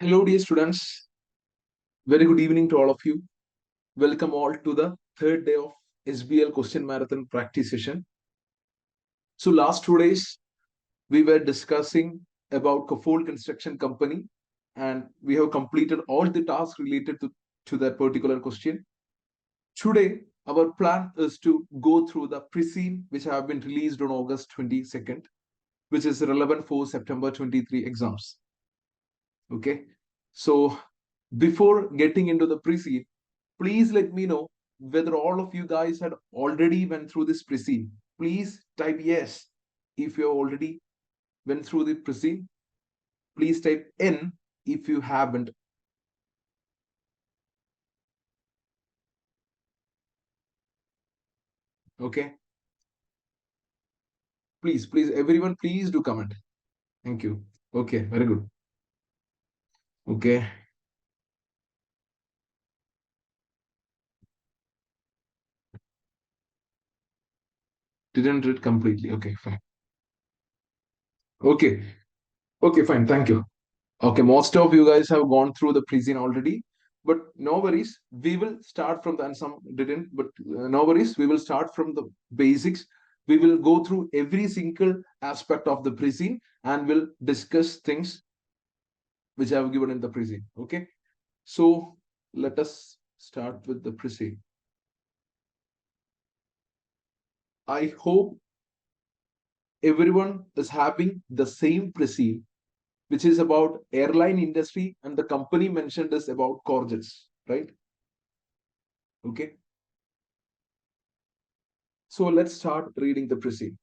Hello, dear students. Very good evening to all of you. Welcome all to the third day of SBL Question Marathon Practice session. So, last 2 days we were discussing about Kafol Construction Company, and we have completed all the tasks related to that particular question. Today, our plan is to go through the pre-scene which have been released on August 22nd, which is relevant for September 23 exams. Okay, so before getting into the pre-scene, please let me know whether all of you guys had already went through this pre-scene. Please type yes if you already went through the pre-scene. Please type N if you haven't. Okay, please, everyone, please do comment. Thank you. Okay, very good. Okay, didn't read completely. Okay, fine. Okay, okay, fine. Thank you. Okay, most of you guys have gone through the prison already, but no worries. We will start from the, and some didn't, but no worries. We will start from the basics. We will go through every single aspect of the prison and we'll discuss things which I have given in the prison. Okay, so let us start with the prison. I hope everyone is having the same prison, which is about airline industry, and the company mentioned is about Corjets, right? Okay. So let's start reading the pre-scene.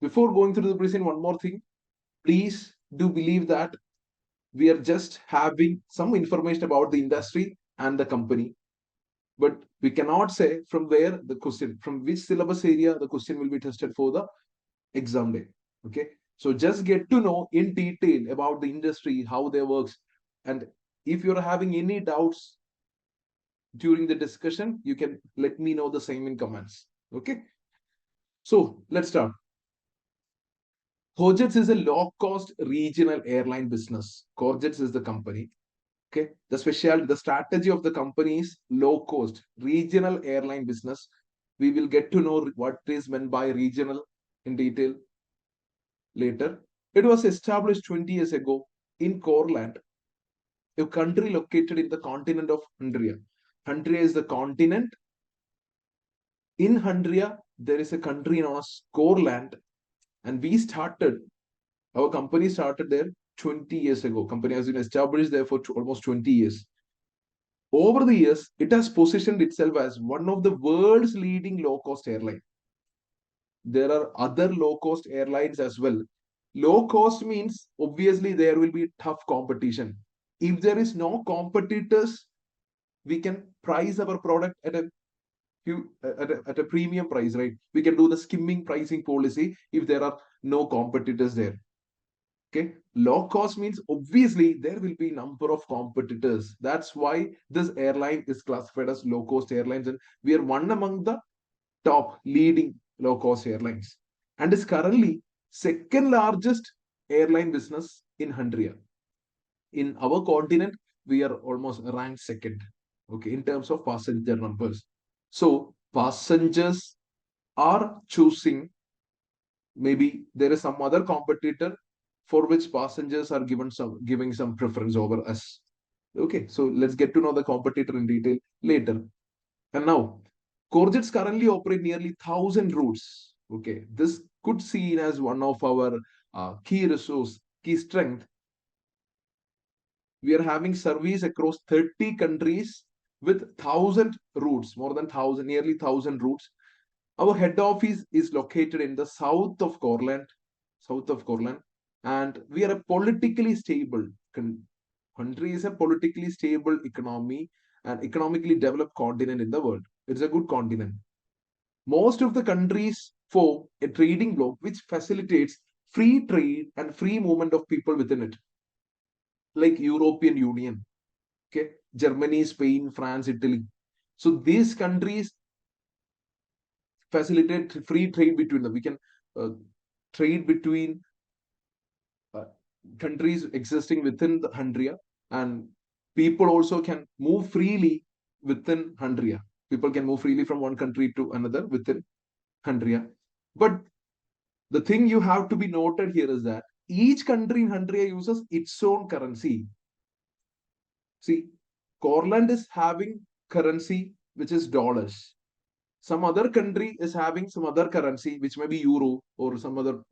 Before going through the pre-scene, one more thing. Please do believe that we are just having some information about the industry and the company, but we cannot say from where the question, from which syllabus area the question will be tested for the exam day. Okay. So just get to know in detail about the industry, how they works. And if you're having any doubts during the discussion, you can let me know the same in comments. Okay. So let's start. Corjets is a low-cost regional airline business. Corjets is the company. Okay, the strategy of the company is low-cost regional airline business. We will get to know what is meant by regional in detail later. It was established 20 years ago in Courland, a country located in the continent of Hungary. Hungary is the continent. In Hungary, there is a country known as Courland, and our company started there 20 years ago. Company has been established there for almost 20 years. Over the years, it has positioned itself as one of the world's leading low-cost airline. There are other low-cost airlines as well. Low cost means obviously there will be tough competition. If there is no competitors, we can price our product at a premium price, right? We can do the skimming pricing policy if there are no competitors there. Okay, low cost means obviously there will be number of competitors. That's why this airline is classified as low cost airlines, and we are one among the top leading low cost airlines, and is currently second largest airline business in Hungary. In our continent, we are almost ranked second, okay, in terms of passenger numbers. So passengers are choosing, maybe there is some other competitor for which passengers are giving some preference over us. Okay, so let's get to know the competitor in detail later. And now, Corjets currently operate nearly 1,000 routes. Okay, this could seen as one of our key resource, key strength. We are having service across 30 countries with 1,000 routes, more than 1,000, nearly 1,000 routes. Our head office is located in the south of Corland, and we are a politically stable country. Is a politically stable economy and economically developed continent in the world. It's a good continent. Most of the countries form a trading bloc which facilitates free trade and free movement of people within it, like European Union, okay, Germany, Spain, France, Italy. So these countries facilitate free trade between them. We can uh, trade between uh, countries existing within the Hundria, and people also can move freely within Hundria. People can move freely from one country to another within Hundria. But the thing you have to be noted here is that each country in Hundria uses its own currency. See, Corland is having currency which is dollars. Some other country is having some other currency which may be euro, or some other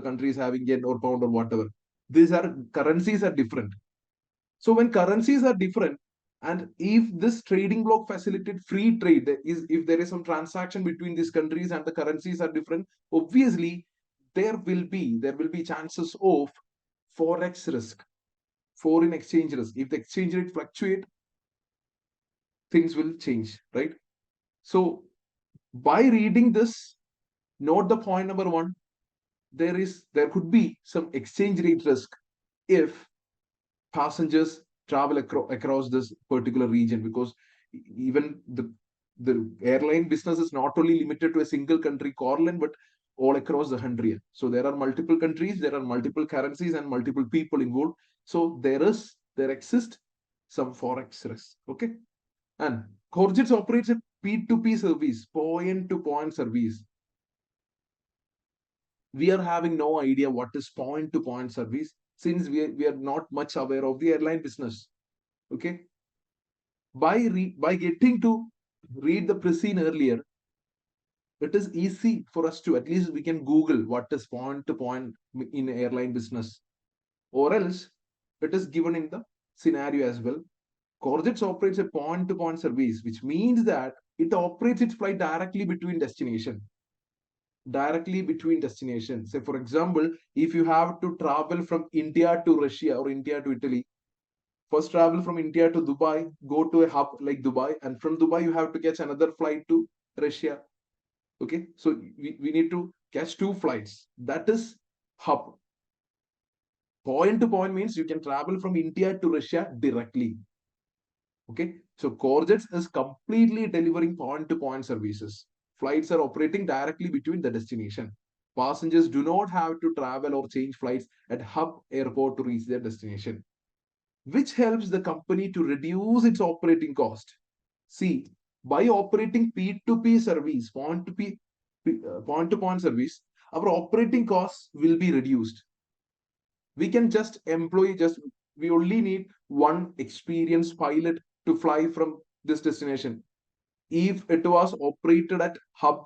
country is having yen or pound or whatever. These are currencies are different. So when currencies are different, and if this trading block facilitated free trade, if there is some transaction between these countries and the currencies are different, obviously there will be chances of forex risk, foreign exchange risk. If the exchange rate fluctuate, things will change, right? So by reading this, note the point number one: there could be some exchange rate risk if passengers travel across this particular region, because even the airline business is not only limited to a single country, Corland, but all across the country. So there are multiple countries, there are multiple currencies, and multiple people involved. So there exists some forex risk. Okay, and Corjits operates a P2P service, point to point service. We are having no idea what is point to point service, since we are not much aware of the airline business. Okay, by getting to read the preceding earlier, it is easy for us to, at least we can Google what is point to point in airline business, or else it is given in the scenario as well. Corjets operates a point to point service, which means that it operates its flight directly between destinations. Say, for example, if you have to travel from India to Russia or India to Italy, first travel from India to Dubai, go to a hub like Dubai, and from Dubai you have to catch another flight to Russia. Okay, so we need to catch two flights. That is hub. Point to point means you can travel from India to Russia directly. Okay, so Corjets is completely delivering point to point services. Flights are operating directly between the destination. Passengers do not have to travel or change flights at hub airport to reach their destination, which helps the company to reduce its operating cost. See, by operating P2P service, point to point service, our operating costs will be reduced. We can just employ, we only need one experienced pilot to fly from this destination. If it was operated at hub,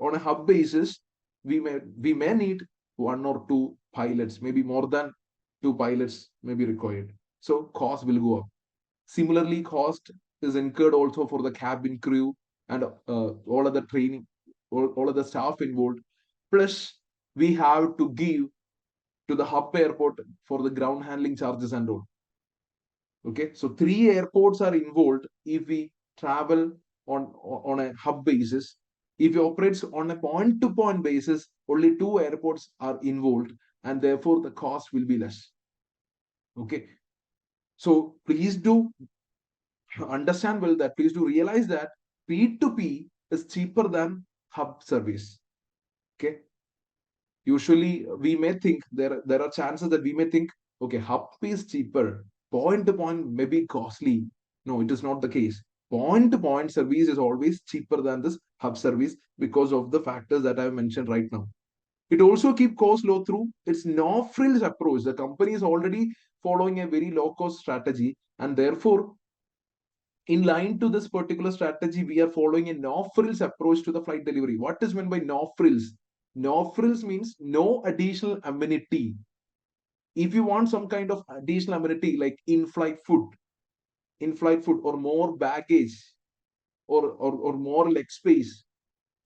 on a hub basis, we may need one or two pilots, maybe more than two pilots may be required. So cost will go up. Similarly, cost is incurred also for the cabin crew and all other training, all other staff involved. Plus, we have to give to the hub airport for the ground handling charges and all. Okay, so three airports are involved if we travel on a hub basis. If it operates on a point to point basis, only two airports are involved, and therefore the cost will be less. Okay, so please do understand well that, please do realize that P2P is cheaper than hub service. Okay, usually we may think there are chances that we may think, okay, hub is cheaper, point to point may be costly. No, it is not the case. Point to point service is always cheaper than this hub service because of the factors that I have mentioned right now. It also keep cost low through its no frills approach. The company is already following a very low cost strategy, and therefore in line to this particular strategy, we are following a no frills approach to the flight delivery. What is meant by no frills? No frills means no additional amenity. If you want some kind of additional amenity like in-flight food or more baggage, or more leg space,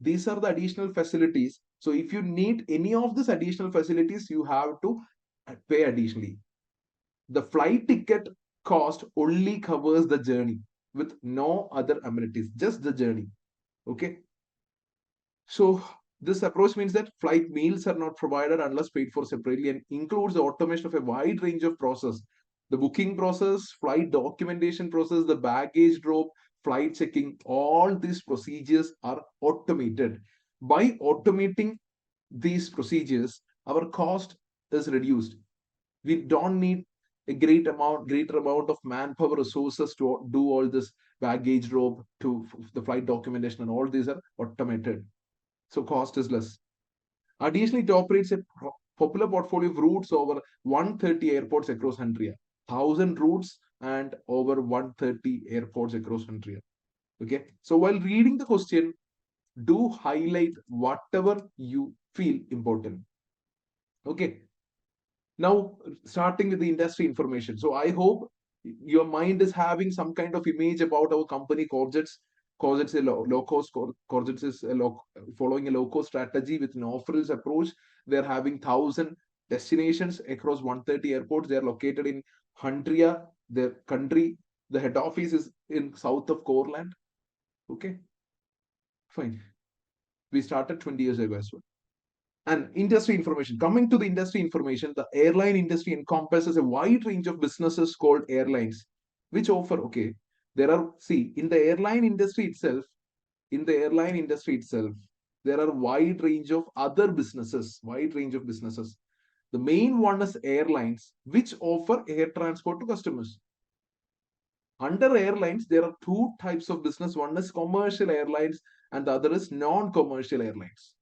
these are the additional facilities. So if you need any of these additional facilities, you have to pay additionally. The flight ticket cost only covers the journey with no other amenities, just the journey. Okay, so this approach means that flight meals are not provided unless paid for separately, and includes the automation of a wide range of process: the booking process, flight documentation process, the baggage drop, flight checking. All these procedures are automated. By automating these procedures, our cost is reduced. We don't need a greater amount of manpower resources to do all this baggage drop to the flight documentation, and all these are automated. So cost is less. Additionally, it operates a popular portfolio of routes over 130 airports across India. 1,000 routes and over 130 airports across India. Okay. So while reading the question, do highlight whatever you feel important. Okay. Now, starting with the industry information. So I hope your mind is having some kind of image about our company, Corjets. Corjets is a low cost. Corjets is following a low cost strategy with an offer approach. They're having 1,000 destinations across 130 airports. They're located in Hundria, the country. The head office is in south of Courland. Okay, fine. We started 20 years ago as well. And industry information. Coming to the industry information, the airline industry encompasses a wide range of businesses called airlines, which offer, okay, there are, see, in the airline industry itself, there are wide range of businesses. The main one is airlines, which offer air transport to customers. Under airlines, there are two types of business. One is commercial airlines and the other is non-commercial airlines.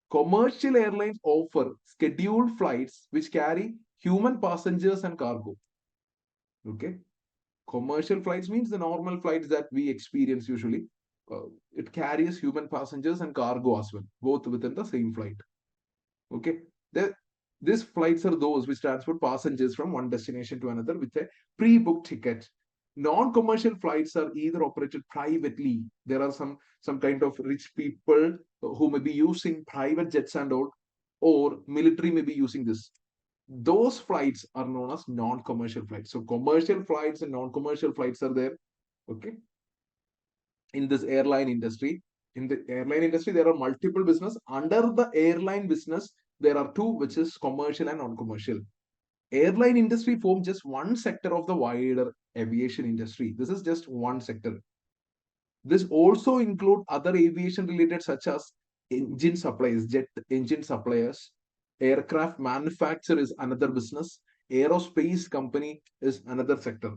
Commercial airlines offer scheduled flights which carry human passengers and cargo. Okay. Commercial flights means the normal flights that we experience usually. It carries human passengers and cargo as well, both within the same flight. Okay. These flights are those which transport passengers from one destination to another with a pre-booked ticket. Non-commercial flights are either operated privately. There are some kind of rich people who may be using private jets and all, or military may be using this. Those flights are known as non-commercial flights. So commercial flights and non-commercial flights are there. Okay. In this airline industry, there are multiple business. Under the airline business, there are two, which is commercial and non-commercial. Airline industry forms just one sector of the wider aviation industry. This is just one sector. This also include other aviation related such as engine suppliers, jet engine suppliers, aircraft manufacturer is another business, aerospace company is another sector.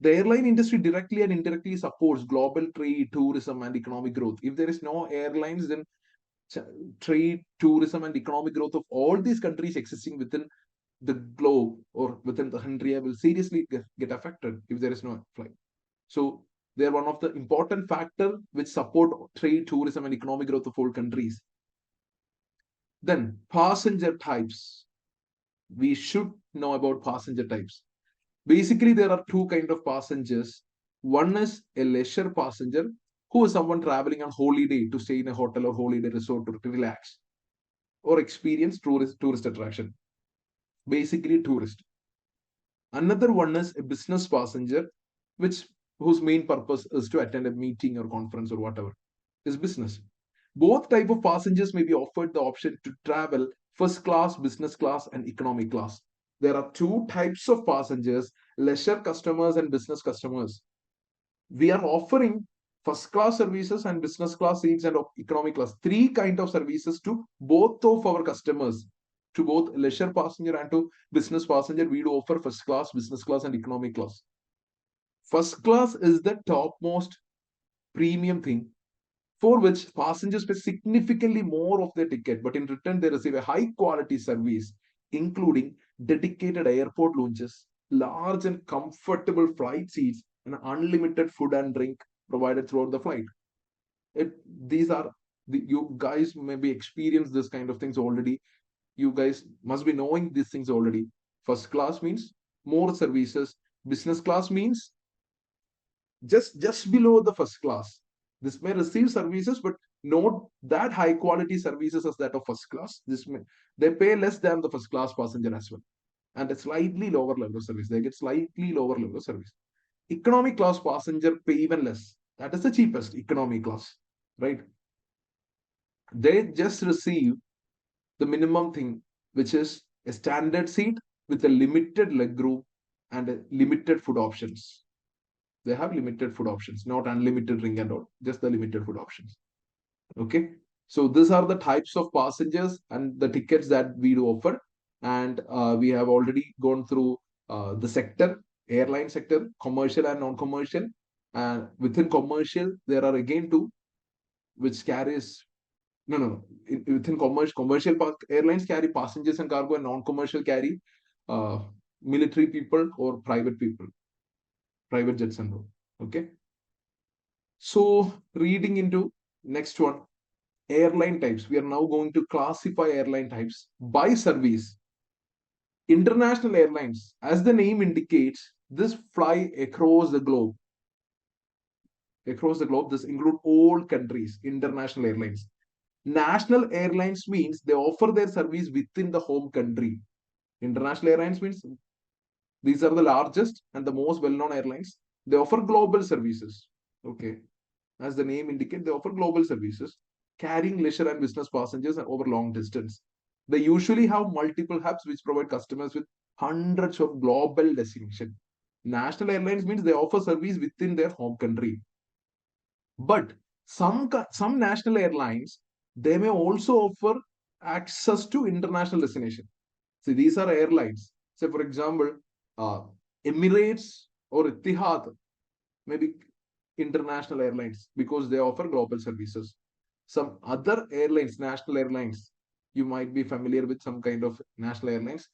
The airline industry directly and indirectly supports global trade, tourism, and economic growth. If there is no airlines, then trade, tourism, and economic growth of all these countries existing within the globe or within the country will seriously get affected if there is no flight. So they are one of the important factor which support trade, tourism, and economic growth of all countries. Then passenger types. We should know about passenger types. Basically, there are two kind of passengers. One is a leisure passenger, who is someone traveling on holiday to stay in a hotel or holiday resort to relax or experience tourist attraction. Basically, tourist. Another one is a business passenger, whose main purpose is to attend a meeting or conference or whatever is business. Both type of passengers may be offered the option to travel first class, business class, and economic class. There are two types of passengers: leisure customers and business customers. We are offering first class services and business class seats and economic class, three kind of services to both of our customers. To both leisure passenger and to business passenger, we do offer first class, business class, and economic class. First class is the topmost premium thing, for which passengers pay significantly more of their ticket, but in return they receive a high quality service, including dedicated airport lounges, large and comfortable flight seats, and unlimited food and drink provided throughout the flight. These are you guys maybe experienced this kind of things already. You guys must be knowing these things already. First class means more services. Business class means just below the first class. This may receive services, but not that high quality services as that of first class. They pay less than the first class passenger as well, and a slightly lower level of service. They get slightly lower level of service. Economic class passenger pay even less. That is the cheapest economy class, right? They just receive the minimum thing, which is a standard seat with a limited leg room and limited food options. They have limited food options, not unlimited drink and all, just the limited food options. Okay. So these are the types of passengers and the tickets that we do offer. And we have already gone through the sector, airline sector, commercial and non-commercial. And within commercial, there are again two, which carries no. Within commercial airlines carry passengers and cargo, and non-commercial carry uh, military people or private people, private jets and all. Okay. So reading into next one, airline types. We are now going to classify airline types by service. International airlines, as the name indicates, this fly across the globe. Across the globe, this include all countries. International airlines. National airlines means they offer their service within the home country. International airlines means these are the largest and the most well-known airlines. They offer global services. Okay. As the name indicates, they offer global services, carrying leisure and business passengers over long distance. They usually have multiple hubs which provide customers with hundreds of global destinations. National airlines means they offer service within their home country. But some national airlines, they may also offer access to international destination. See, these are airlines. Say, for example, uh, Emirates or Etihad, maybe international airlines because they offer global services. Some other airlines, national airlines, you might be familiar with some kind of national airlines.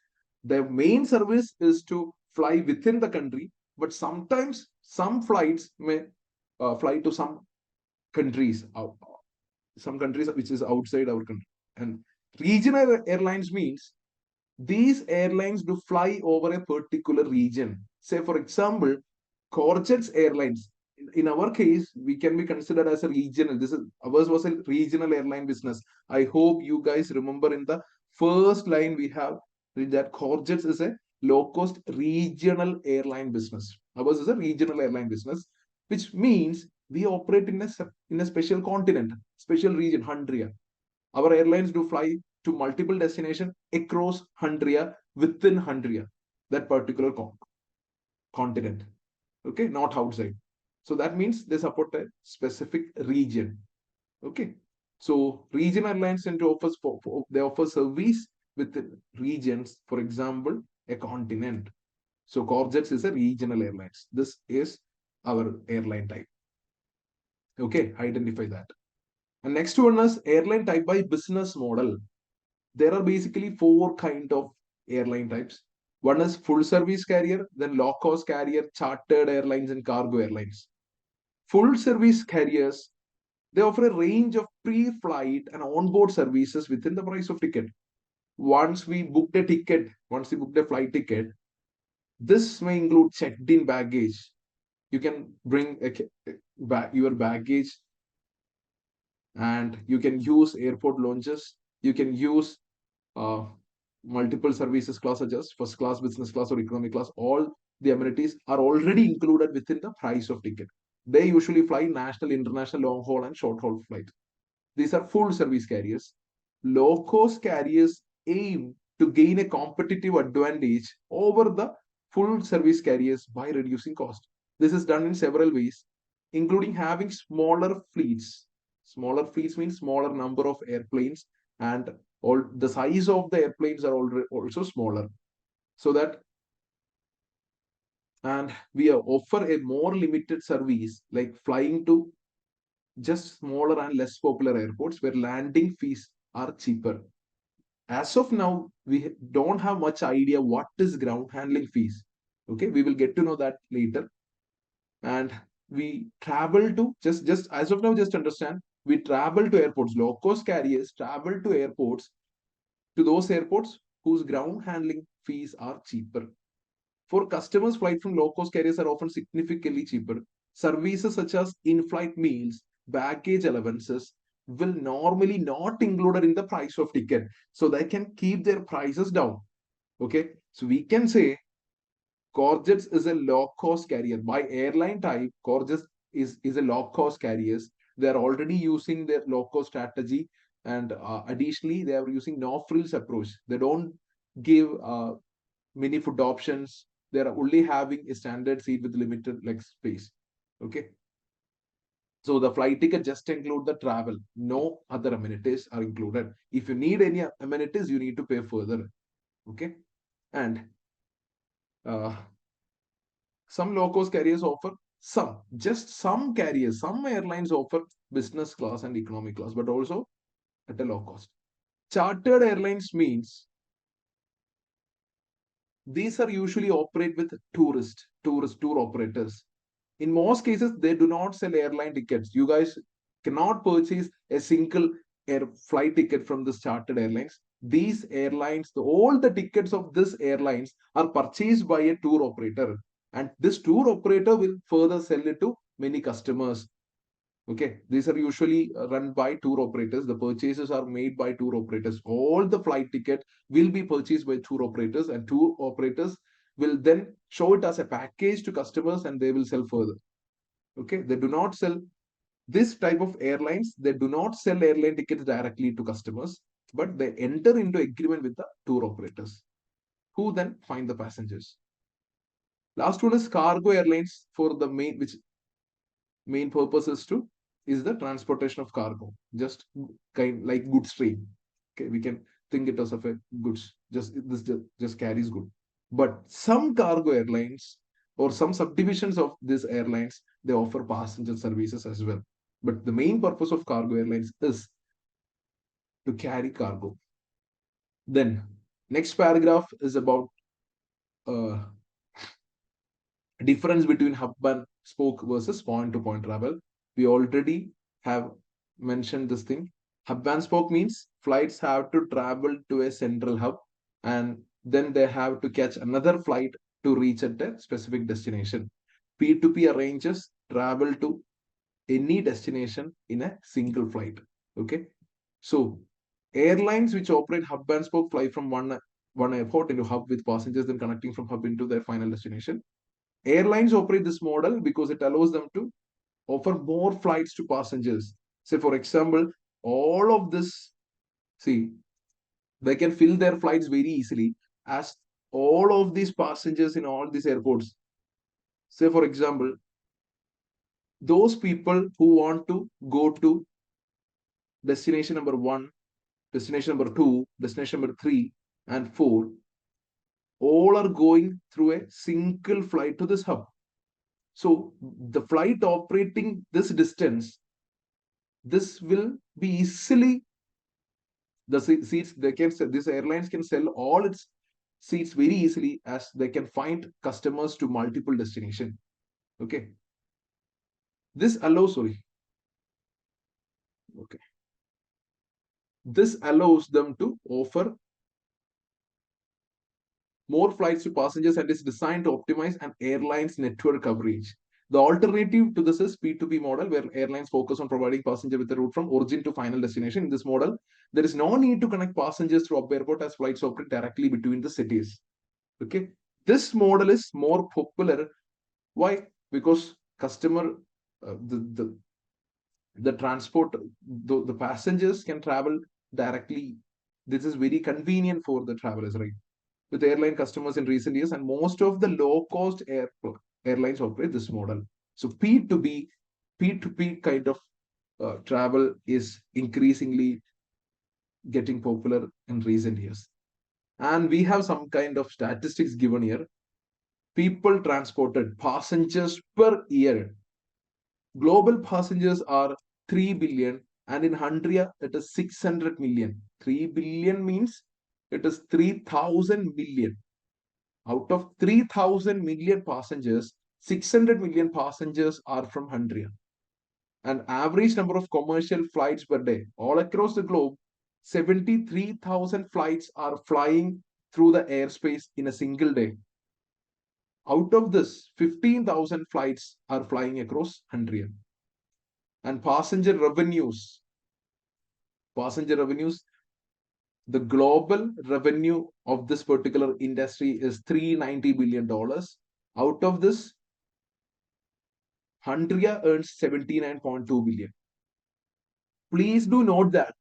Their main service is to fly within the country, but sometimes some flights may fly to countries, some countries which is outside our country. And regional airlines means these airlines do fly over a particular region. Say, for example, Corjet's Airlines. In our case, we can be considered as a regional. This is ours was a regional airline business. I hope you guys remember in the first line we have that Corjet's is a low-cost regional airline business. Ours is a regional airline business, which means we operate in a special continent, special region, Hundria. Our airlines do fly to multiple destinations across Hundria, within Hundria, that particular continent. Okay, not outside. So that means they support a specific region. Okay. So region airlines tend to they offer service with regions, for example, a continent. So Corjets is a regional airlines. This is our airline type. Okay, identify that. And next one is airline type by business model. There are basically four kind of airline types. One is full service carrier, then low cost carrier, chartered airlines, and cargo airlines. Full service carriers, they offer a range of pre-flight and onboard services within the price of ticket. Once we booked a ticket, once we booked a flight ticket, this may include checked-in baggage. You can bring your baggage, and you can use airport lounges. You can use uh, multiple services class such as first class, business class, or economy class. All the amenities are already included within the price of ticket. They usually fly national, international, long haul, and short haul flights. These are full service carriers. Low cost carriers aim to gain a competitive advantage over the full service carriers by reducing cost. This is done in several ways, including having smaller fleets. Smaller fleets means smaller number of airplanes, and all the size of the airplanes are also smaller, so that and we offer a more limited service like flying to just smaller and less popular airports where landing fees are cheaper. As of now, we don't have much idea what is ground handling fees. Okay, we will get to know that later. And we travel to just as of now, just understand we travel to airports. Low cost carriers travel to airports, to those airports whose ground handling fees are cheaper. For customers, flight from low cost carriers are often significantly cheaper. Services such as in flight meals, baggage allowances will normally not included in the price of ticket. So they can keep their prices down. Okay. So we can say Corjets is a low cost carrier. By airline type, Corjets is a low cost carriers. They are already using their low cost strategy. And additionally, they are using no frills approach. They don't give many food options. They're only having a standard seat with limited leg space. Okay. So the flight ticket just include the travel. No other amenities are included. If you need any amenities, you need to pay further. Okay. And some low-cost carriers offer some carriers, some airlines offer business class and economy class, but also at a low cost. Chartered airlines means these are usually operate with tour operators. In most cases, they do not sell airline tickets. You guys cannot purchase a single air flight ticket from this chartered airlines. These airlines, all the tickets of this airlines are purchased by a tour operator, and this tour operator will further sell it to many customers. Okay, these are usually run by tour operators. The purchases are made by tour operators. All the flight ticket will be purchased by tour operators, and tour operators will then show it as a package to customers and they will sell further. Okay, they do not sell this type of airlines. They do not sell airline tickets directly to customers, but they enter into agreement with the tour operators who then find the passengers. Last one is cargo airlines for the main purpose is the transportation of cargo, just kind like goods train. Okay, we can think it as of a goods, just carries good. But some cargo airlines or some subdivisions of these airlines, they offer passenger services as well. But the main purpose of cargo airlines is to carry cargo. Then next paragraph is about uh, difference between hub and spoke versus point to point travel. We already have mentioned this thing. Hub and spoke means flights have to travel to a central hub and then they have to catch another flight to reach at a specific destination. P2P arranges travel to any destination in a single flight. Okay. So airlines which operate hub and spoke fly from one airport into hub with passengers then connecting from hub into their final destination. Airlines operate this model because it allows them to offer more flights to passengers. Say, for example, all of this, see, they can fill their flights very easily as all of these passengers in all these airports. Say, for example, those people who want to go to destination number one, destination number two, destination number three, and four, all are going through a single flight to this hub. So the flight operating this distance, this will be easily the seats they can sell. These airlines can sell all its seats very easily as they can find customers to multiple destination. Okay, this allows okay, this allows them to offer more flights to passengers and is designed to optimize an airline's network coverage. The alternative to this is P2P model, where airlines focus on providing passenger with a route from origin to final destination. In this model, there is no need to connect passengers through hub airport as flights operate directly between the cities. Okay, this model is more popular. Why? Because customer, the transport, the passengers can travel directly. This is very convenient for the travelers, right? With airline customers in recent years, and most of the low-cost airlines operate this model. So P2P kind of travel is increasingly getting popular in recent years. And we have some kind of statistics given here. People transported, passengers per year. Global passengers are 3 billion, and in Hundria, it is 600 million. 3 billion means it is 3,000 million. Out of 3,000 million passengers, 600 million passengers are from Hundria. And average number of commercial flights per day all across the globe, 73,000 flights are flying through the airspace in a single day. Out of this, 15,000 flights are flying across Hundria. And passenger revenues, the global revenue of this particular industry is $390 billion. Out of this, Hundria earns 79.2 billion. Please do note that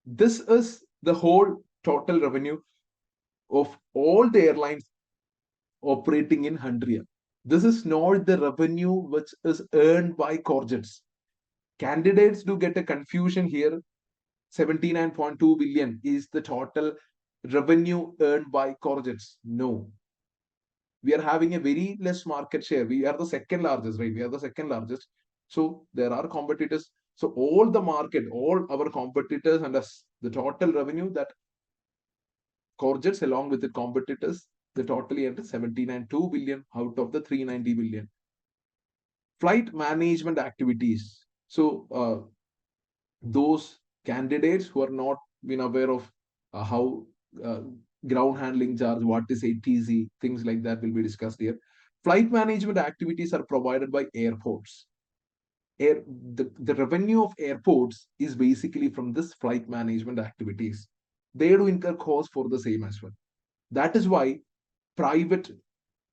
this is the whole total revenue of all the airlines operating in Hundria. This is not the revenue which is earned by Corjets. Candidates do get a confusion here. 79.2 billion is the total revenue earned by Corjets? No. We are having a very less market share. We are the second largest, right? We are the second largest. So there are competitors. So all the market, all our competitors and us, the total revenue that Corjets along with the competitors, they totally earned 17.2 billion out of the 390 billion. Flight management activities. So those candidates who are not been aware of how uh, ground handling charge, what is ATC, things like that will be discussed here. Flight management activities are provided by airports. The revenue of airports is basically from this flight management activities. They do incur costs for the same as well. That is why private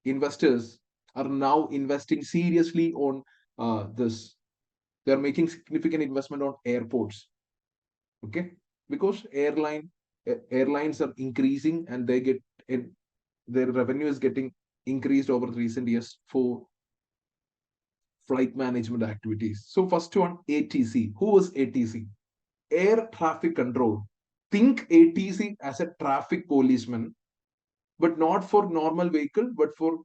investors are now investing seriously on this. They are making significant investment on airports. Okay, because airlines are increasing and they get their revenue is getting increased over recent years for flight management activities. So first one, ATC. Who was ATC? Air traffic control. Think ATC as a traffic policeman, but not for normal vehicle, but for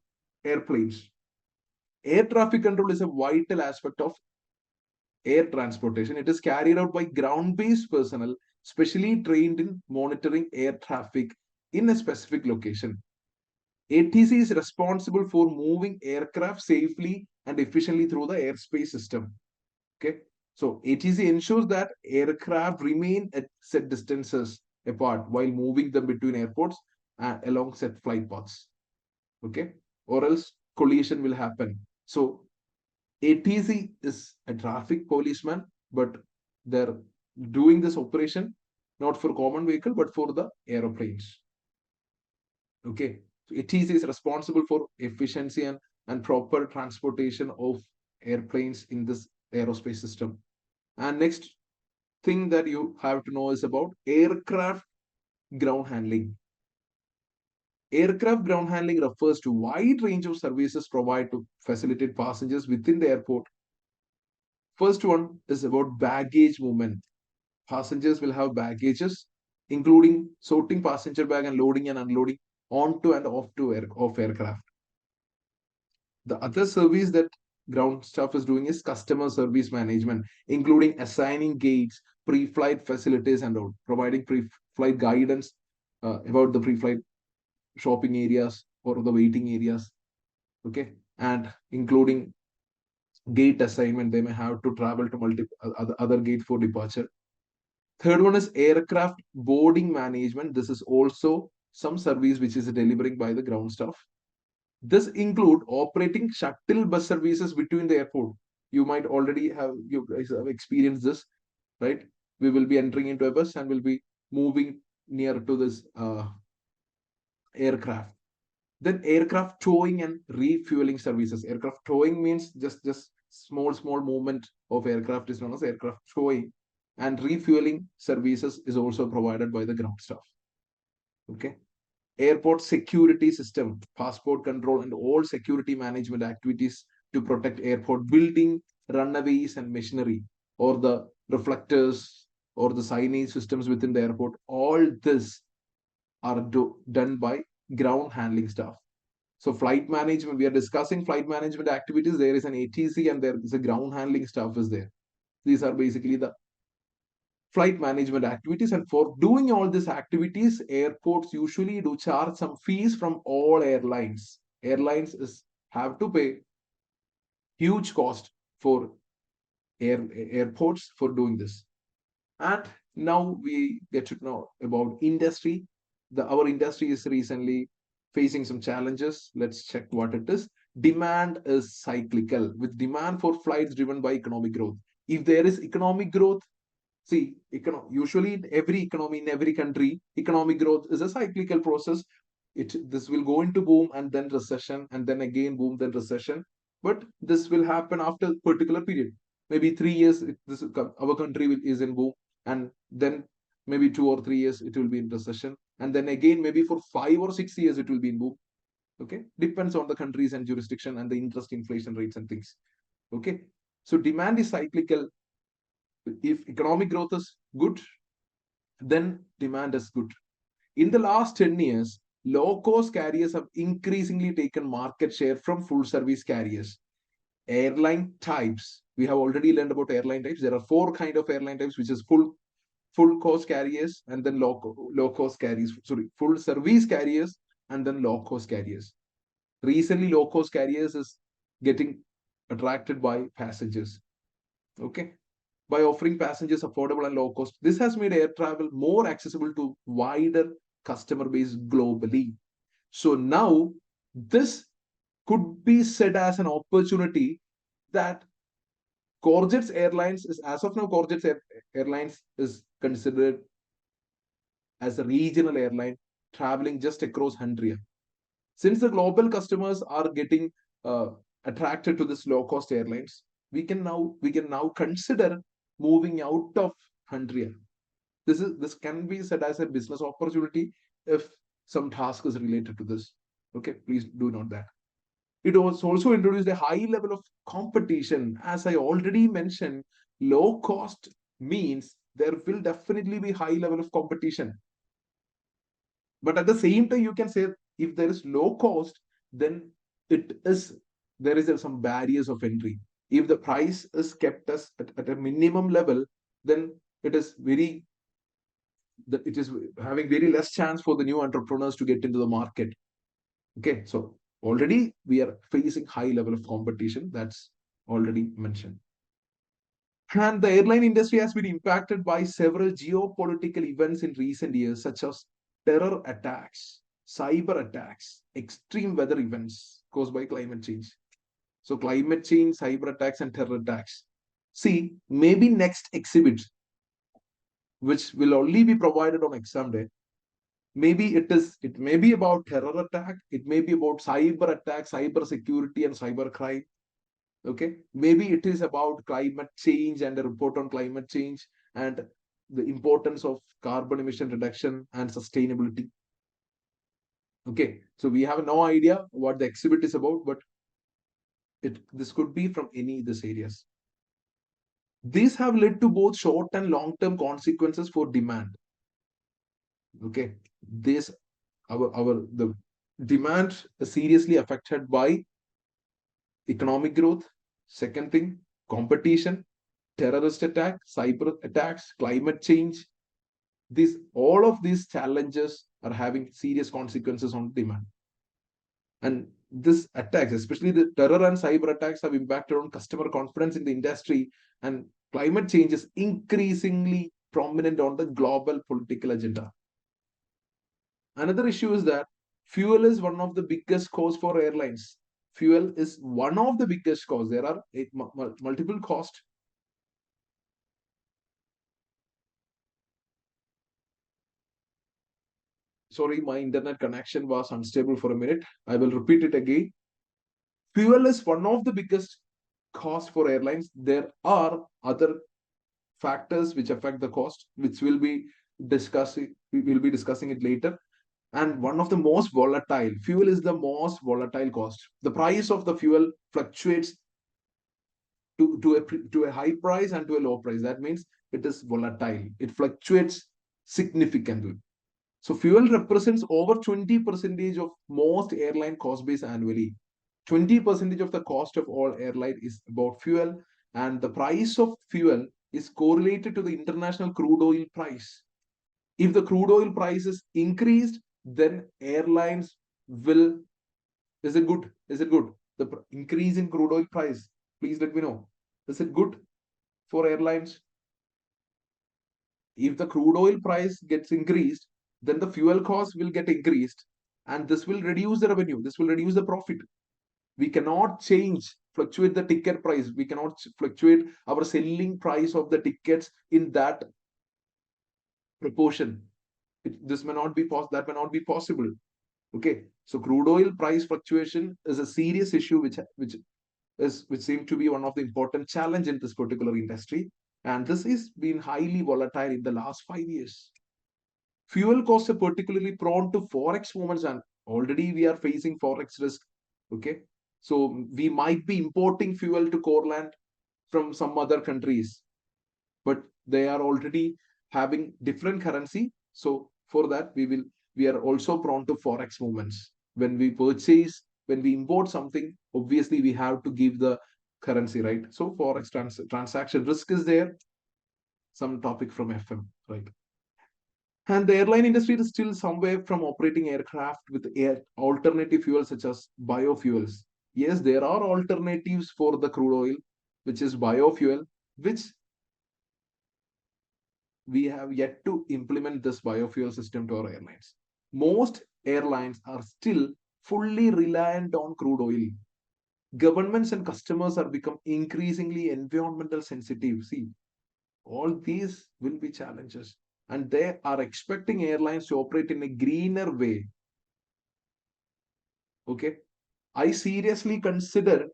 airplanes. Air traffic control is a vital aspect of air transportation. It is carried out by ground-based personnel, specially trained in monitoring air traffic in a specific location. ATC is responsible for moving aircraft safely and efficiently through the airspace system. Okay, so ATC ensures that aircraft remain at set distances apart while moving them between airports and along set flight paths. Okay, or else collision will happen. So ATC is a traffic policeman, but they're doing this operation not for common vehicle but for the aeroplanes. Okay, so ATC is responsible for efficiency and proper transportation of airplanes in this aerospace system. And next thing that you have to know is about aircraft ground handling. Aircraft ground handling refers to wide range of services provided to facilitate passengers within the airport. First one is about baggage movement. Passengers will have baggages, including sorting passenger bag and loading and unloading onto and off aircraft. The other service that ground staff is doing is customer service management, including assigning gates, pre-flight facilities, and all, providing pre-flight guidance about the pre-flight shopping areas or the waiting areas. Okay, and including gate assignment, they may have to travel to multiple other gate for departure. Third one is aircraft boarding management. This is also some service which is delivering by the ground staff. This include operating shuttle bus services between the airport. You might already have, you guys have experienced this, right? We will be entering into a bus and will be moving near to this aircraft. Then aircraft towing and refueling services. Aircraft towing means just small movement of aircraft is known as aircraft towing, and refueling services is also provided by the ground staff. Okay, airport security system, passport control, and all security management activities to protect airport building, runways, and machinery, or the reflectors or the signage systems within the airport. All this are done by ground handling staff. So flight management, we are discussing flight management activities. There is an ATC and there is a ground handling staff is there. These are basically the flight management activities. And for doing all these activities, airports usually do charge some fees from all airlines. Airlines have to pay huge cost for airports for doing this. And now we get to know about industry. Our industry is recently facing some challenges. Let's check what it is. Demand is cyclical, with demand for flights driven by economic growth. If there is economic growth, see, usually in every economy, in every country, economic growth is a cyclical process. This will go into boom and then recession, and then again boom, then recession. But this will happen after a particular period. Maybe 3 years, our country is in boom, and then maybe 2 or 3 years it will be in recession, and then again maybe for 5 or 6 years it will be in boom. Okay, depends on the countries and jurisdiction and the interest inflation rates and things. Okay, so demand is cyclical. If economic growth is good, then demand is good. In the last 10 years, low cost carriers have increasingly taken market share from full service carriers. Airline types, we have already learned about airline types. There are four kind of airline types, which is full cost carriers, and then low cost carriers, sorry, full service carriers, and then low cost carriers. Recently, low cost carriers is getting attracted by passengers. Okay, by offering passengers affordable and low cost, this has made air travel more accessible to wider customer base globally. So now this could be said as an opportunity that Corjet's Airlines is, as of now, Airlines is considered as a regional airline traveling just across Hundria. Since the global customers are getting uh, attracted to this low cost airlines, we can now consider moving out of Hundria. This can be said as a business opportunity if some task is related to this. Okay, please do note that. It was also introduced a high level of competition. As I already mentioned, low cost means there will definitely be high level of competition. But at the same time, you can say if there is low cost, then it is there is some barriers of entry. If the price is kept at a minimum level, then it is very it is having very less chance for the new entrepreneurs to get into the market. Okay, so already we are facing high level of competition. That's already mentioned. And the airline industry has been impacted by several geopolitical events in recent years, such as terror attacks, cyber attacks, extreme weather events caused by climate change. So, climate change, cyber attacks, and terror attacks. See, maybe next exhibit, which will only be provided on exam day, maybe it may be about terror attack, it may be about cyber attack, cyber security, and cyber crime. Okay, maybe it is about climate change and a report on climate change and the importance of carbon emission reduction and sustainability. Okay, so we have no idea what the exhibit is about, but this could be from any of these areas. These have led to both short and long term consequences for demand. Okay, this our the demand is seriously affected by economic growth. Second thing, competition, terrorist attack, cyber attacks, climate change. This all of these challenges are having serious consequences on demand. And this attacks, especially the terror and cyber attacks, have impacted on customer confidence in the industry, and climate change is increasingly prominent on the global political agenda. Another issue is that fuel is one of the biggest costs for airlines. Fuel is one of the biggest costs. There are multiple costs. Sorry, my internet connection was unstable for a minute. I will repeat it again. Fuel is one of the biggest costs for airlines. There are other factors which affect the cost, which we will be discussing it later. And one of the most volatile, fuel is the most volatile cost. The price of the fuel fluctuates to a high price and to a low price. That means it is volatile. It fluctuates significantly. So fuel represents over 20% of most airline cost base annually. 20% of the cost of all airline is about fuel, and the price of fuel is correlated to the international crude oil price. If the crude oil price is increased, then airlines will. Is it good? Is it good? The increase in crude oil price. Please let me know. Is it good for airlines? If the crude oil price gets increased, then the fuel cost will get increased, and this will reduce the revenue. This will reduce the profit. We cannot fluctuate the ticket price. We cannot fluctuate our selling price of the tickets in that proportion. This may not be that may not be possible. Okay, so crude oil price fluctuation is a serious issue which seems to be one of the important challenge in this particular industry, and this is been highly volatile in the last 5 years. Fuel costs are particularly prone to forex movements, and already we are facing forex risk. Okay, so we might be importing fuel to Coreland from some other countries, but they are already having different currency. So for that, we will we are also prone to forex movements. When we purchase, when we import something, obviously we have to give the currency, right? So forex transaction risk is there. Some topic from FM, right? And the airline industry is still somewhere from operating aircraft with air alternative fuels such as biofuels. Yes, there are alternatives for the crude oil, which is biofuel, which we have yet to implement this biofuel system to our airlines. Most airlines are still fully reliant on crude oil. Governments and customers are become increasingly environmental sensitive. See, all these will be challenges, and they are expecting airlines to operate in a greener way. Okay, I seriously consider,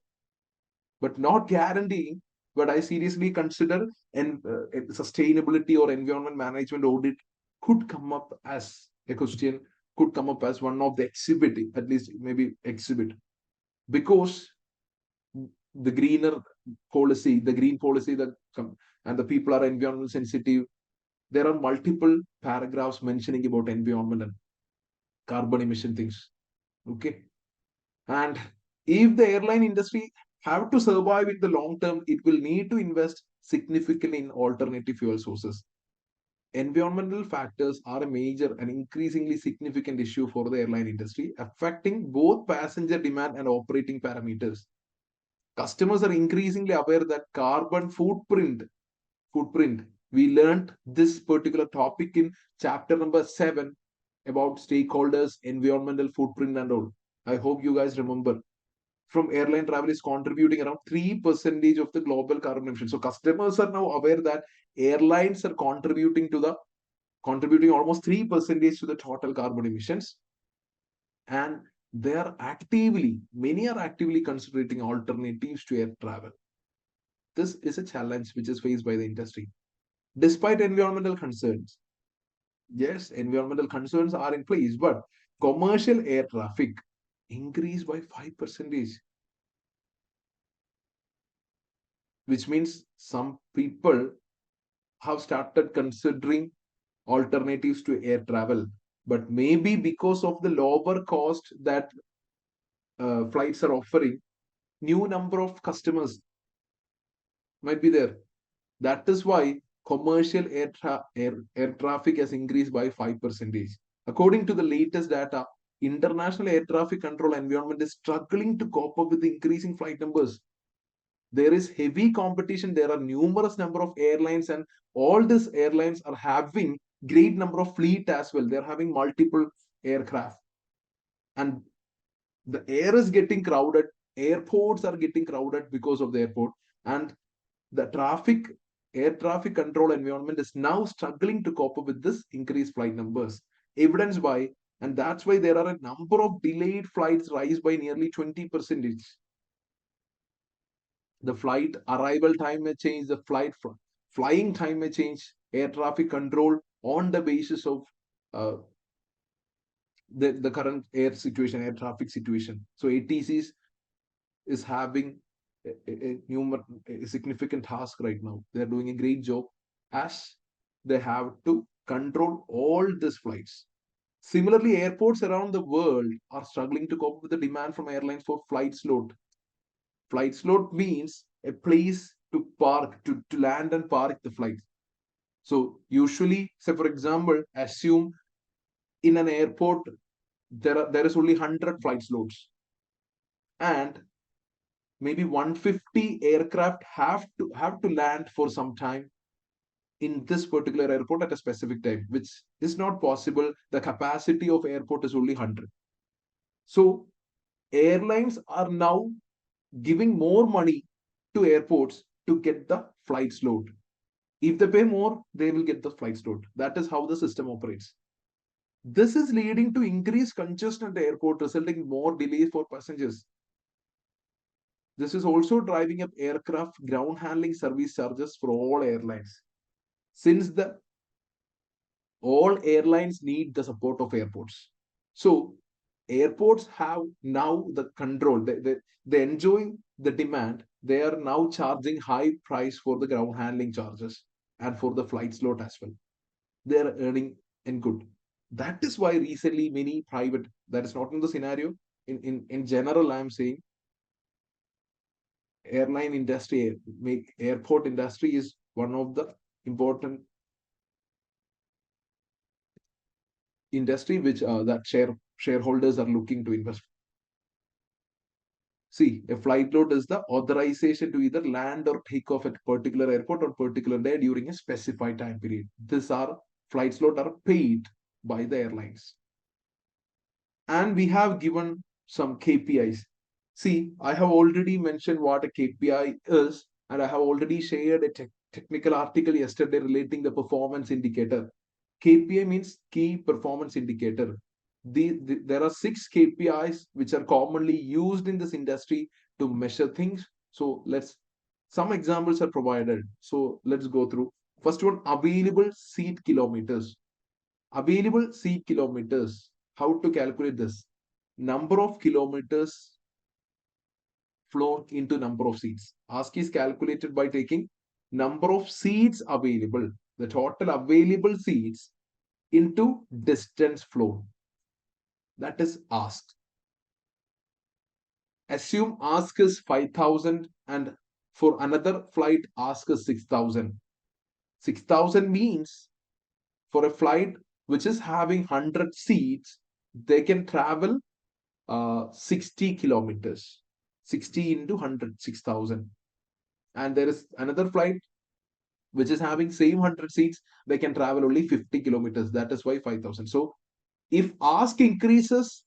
but not guaranteeing, but I seriously consider and sustainability or environment management audit could come up as a question, could come up as one of the exhibit, at least maybe exhibit, because the greener policy, the green policy that and the people are environment sensitive. There are multiple paragraphs mentioning about environment and carbon emission things. Okay, and if the airline industry have to survive in the long term, it will need to invest significantly in alternative fuel sources. Environmental factors are a major and increasingly significant issue for the airline industry, affecting both passenger demand and operating parameters. Customers are increasingly aware that carbon footprint. We learned this particular topic in chapter number 7 about stakeholders, environmental footprint, and all. I hope you guys remember. From airline travel is contributing around 3% of the global carbon emissions. So customers are now aware that airlines are contributing almost 3% to the total carbon emissions. And many are actively considering alternatives to air travel. This is a challenge which is faced by the industry. Despite environmental concerns, yes, environmental concerns are in place, but commercial air traffic increased by 5%, which means some people have started considering alternatives to air travel. But maybe because of the lower cost that flights are offering, new number of customers might be there. That is why commercial air traffic has increased by 5%. According to the latest data, international air traffic control environment is struggling to cope up with the increasing flight numbers. There is heavy competition. There are numerous number of airlines, and all these airlines are having great number of fleet as well. They're having multiple aircraft, and the air is getting crowded. Airports are getting crowded because of the airport, and the air traffic control environment is now struggling to cope up with this increased flight numbers. Evidence by, and that's why there are a number of delayed flights rise by nearly 20%. The flight arrival time may change, the flying time may change. Air traffic control on the basis of uh, the current air traffic situation. So ATCs is having a significant task right now. They're doing a great job as they have to control all these flights. Similarly, airports around the world are struggling to cope with the demand from airlines for flight slot. Flight slot means a place to park, to land and park the flight. So usually, say for example, assume in an airport there is only 100 flight slots, and maybe 150 aircraft have to land for some time in this particular airport at a specific time, which is not possible. The capacity of airport is only 100. So airlines are now giving more money to airports to get the flight slot. If they pay more, they will get the flight slot. That is how the system operates. This is leading to increased congestion at the airport, resulting in more delays for passengers. This is also driving up aircraft ground handling service charges for all airlines. Since the all airlines need the support of airports. So airports have now the control. They enjoy the demand. They are now charging high price for the ground handling charges and for the flight slot as well. They are earning in good. That is why recently many private, that is not in the scenario, in general, I'm saying airline industry, make airport industry is one of the important industry which that shareholders are looking to invest. See, a flight load is the authorization to either land or take off at a particular airport on particular day during a specified time period. These are flight load are paid by the airlines. And we have given some KPIs. See, I have already mentioned what a KPI is, and I have already shared a technical article yesterday relating the performance indicator. KPI means key performance indicator. There are 6 KPIs which are commonly used in this industry to measure things. So some examples are provided. So let's go through. First one, available seat kilometers. Available seat kilometers. How to calculate this? Number of kilometers flown into number of seats. ASK is calculated by taking number of seats available, the total available seats into distance flown. That is asked. Assume ask is 5,000 and for another flight ask is 6,000. 6,000 means for a flight which is having 100 seats, they can travel 60 kilometers. 60 into 100, 6,000. And there is another flight which is having same 100 seats, they can travel only 50 kilometers. That is why 5,000. So if ask increases,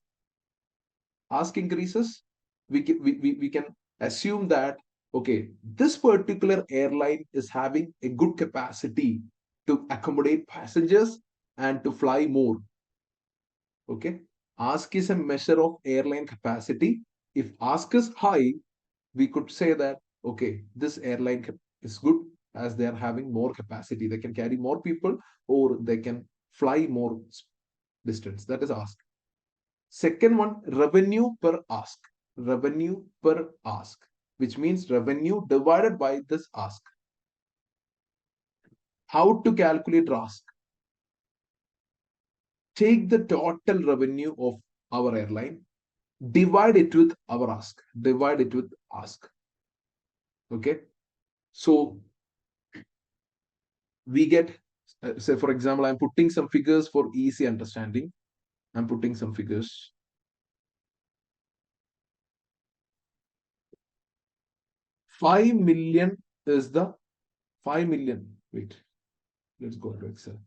we can assume that, okay, this particular airline is having a good capacity to accommodate passengers and to fly more. Okay. Ask is a measure of airline capacity. If ask is high, we could say that, okay, this airline is good as they are having more capacity. They can carry more people or they can fly more distance. That is ask. Second one, revenue per ask. Revenue per ask, which means revenue divided by this ask. How to calculate ask? Take the total revenue of our airline, divide it with our ask. Divide it with ask. Okay. So we get, say, for example, I'm putting some figures for easy understanding. I'm putting some figures. 5 million is the 5 million. Wait, let's go to Excel.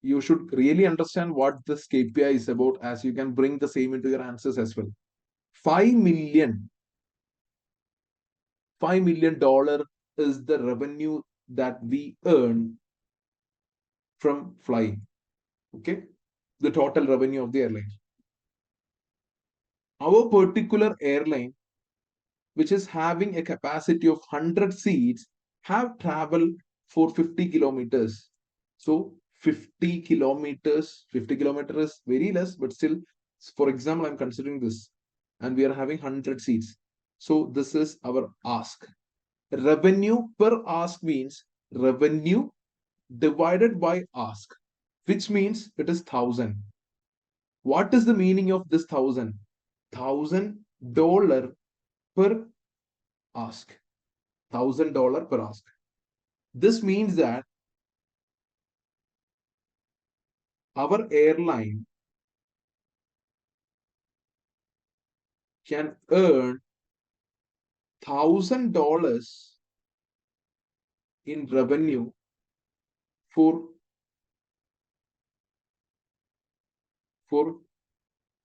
You should really understand what this KPI is about, as you can bring the same into your answers as well. 5 million, $5 million is the revenue that we earn from flying. Okay, the total revenue of the airline. Our particular airline, which is having a capacity of 100 seats, have traveled for 50 kilometers. So 50 kilometers, 50 kilometers is very less, but still, for example, I'm considering this, and we are having 100 seats. So this is our ask. Revenue per ask means revenue divided by ask, which means it is 1,000. What is the meaning of this 1,000? $1,000 per ask. $1,000 per ask. This means that our airline can earn $1,000 in revenue for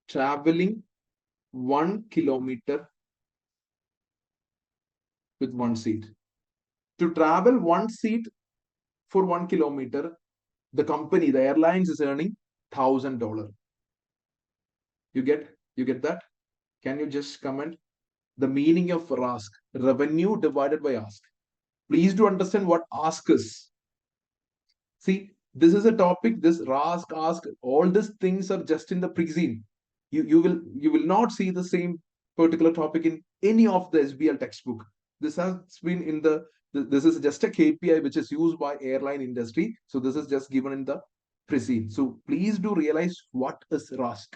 traveling 1 kilometer with one seat. To travel one seat for 1 kilometer, the company, the airlines is earning $1,000. You get that? Can you just comment the meaning of ask? Revenue divided by ask. Please do understand what ask is. See, this is a topic, this ask, all these things are just in the pre-scene. You will not see the same particular topic in any of the SBL textbook. This has been in the This is just a KPI which is used by airline industry. So this is just given in the precede. So please do realize what is RASK.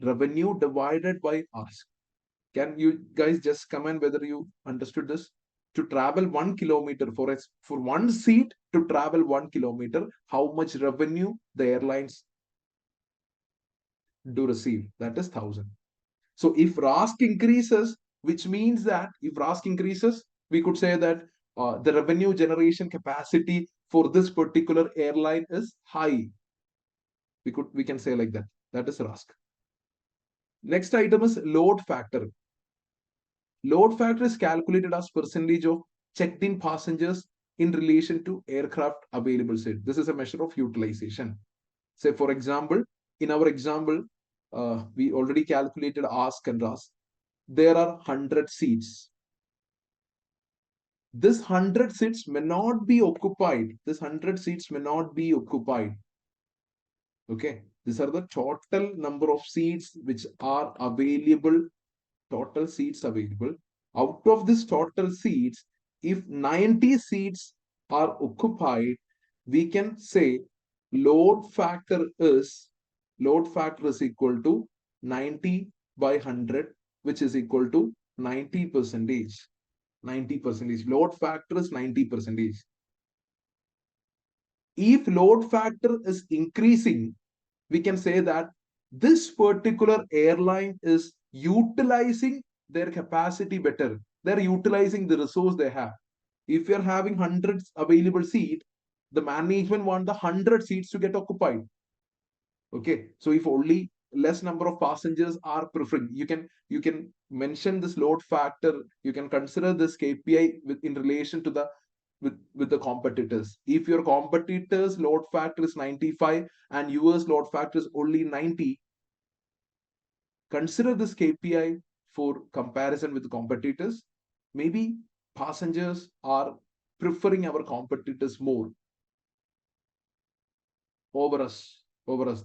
Revenue divided by ask. Can you guys just comment whether you understood this? To travel 1 kilometer for one seat to travel 1 kilometer, how much revenue the airlines do receive? That is 1,000. So if RASK increases, which means that if RASK increases, we could say that the revenue generation capacity for this particular airline is high. We can say like that. That is RASK. Next item is load factor. Load factor is calculated as percentage of checked in passengers in relation to aircraft available seat. This is a measure of utilization. Say, for example, in our example, we already calculated ask and RASK. There are 100 seats. This 100 seats may not be occupied. This 100 seats may not be occupied. Okay. These are the total number of seats which are available, total seats available. Out of this total seats, if 90 seats are occupied, we can say load factor is equal to 90 by 100, which is equal to 90 percentage. 90 percentage. Load factor is 90 percentage. If load factor is increasing, we can say that this particular airline is utilizing their capacity better. They're utilizing the resource they have. If you're having hundreds available seats, the management want the 100 seats to get occupied. Okay, so if only less number of passengers are preferring, you can mention this load factor. You can consider this KPI in relation to the with the competitors. If your competitors load factor is 95 and yours load factor is only 90, consider this KPI for comparison with the competitors. Maybe passengers are preferring our competitors more over us.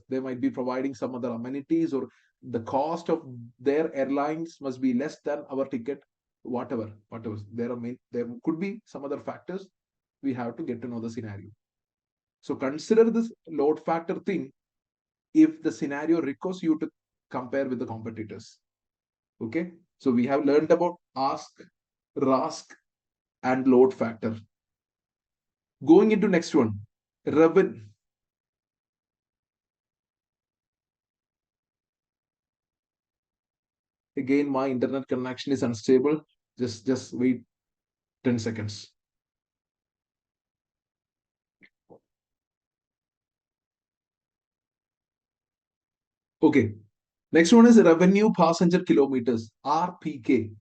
They might be providing some other amenities, or the cost of their airlines must be less than our ticket. Whatever. There could be some other factors. We have to get to know the scenario. So consider this load factor thing if the scenario requires you to compare with the competitors. Okay. So we have learned about ask, RASK, and load factor. Going into next one, revenue. Again, my internet connection is unstable. Just wait 10 seconds. Okay. Next one is revenue passenger kilometers, RPK.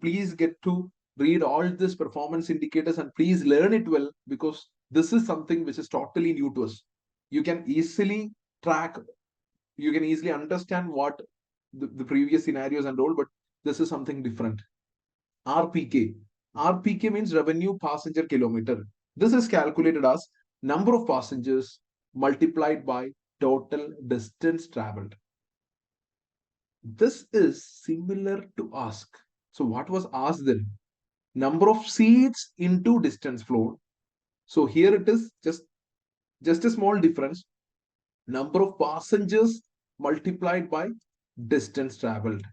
Please get to read all these performance indicators and please learn it well, because this is something which is totally new to us. You can easily track, you can easily understand what the previous scenarios and all, but this is something different. RPK. RPK means revenue passenger kilometer. This is calculated as number of passengers multiplied by total distance traveled. This is similar to ask. So what was asked then? Number of seats into distance flown. So here it is just a small difference. Number of passengers multiplied by distance traveled.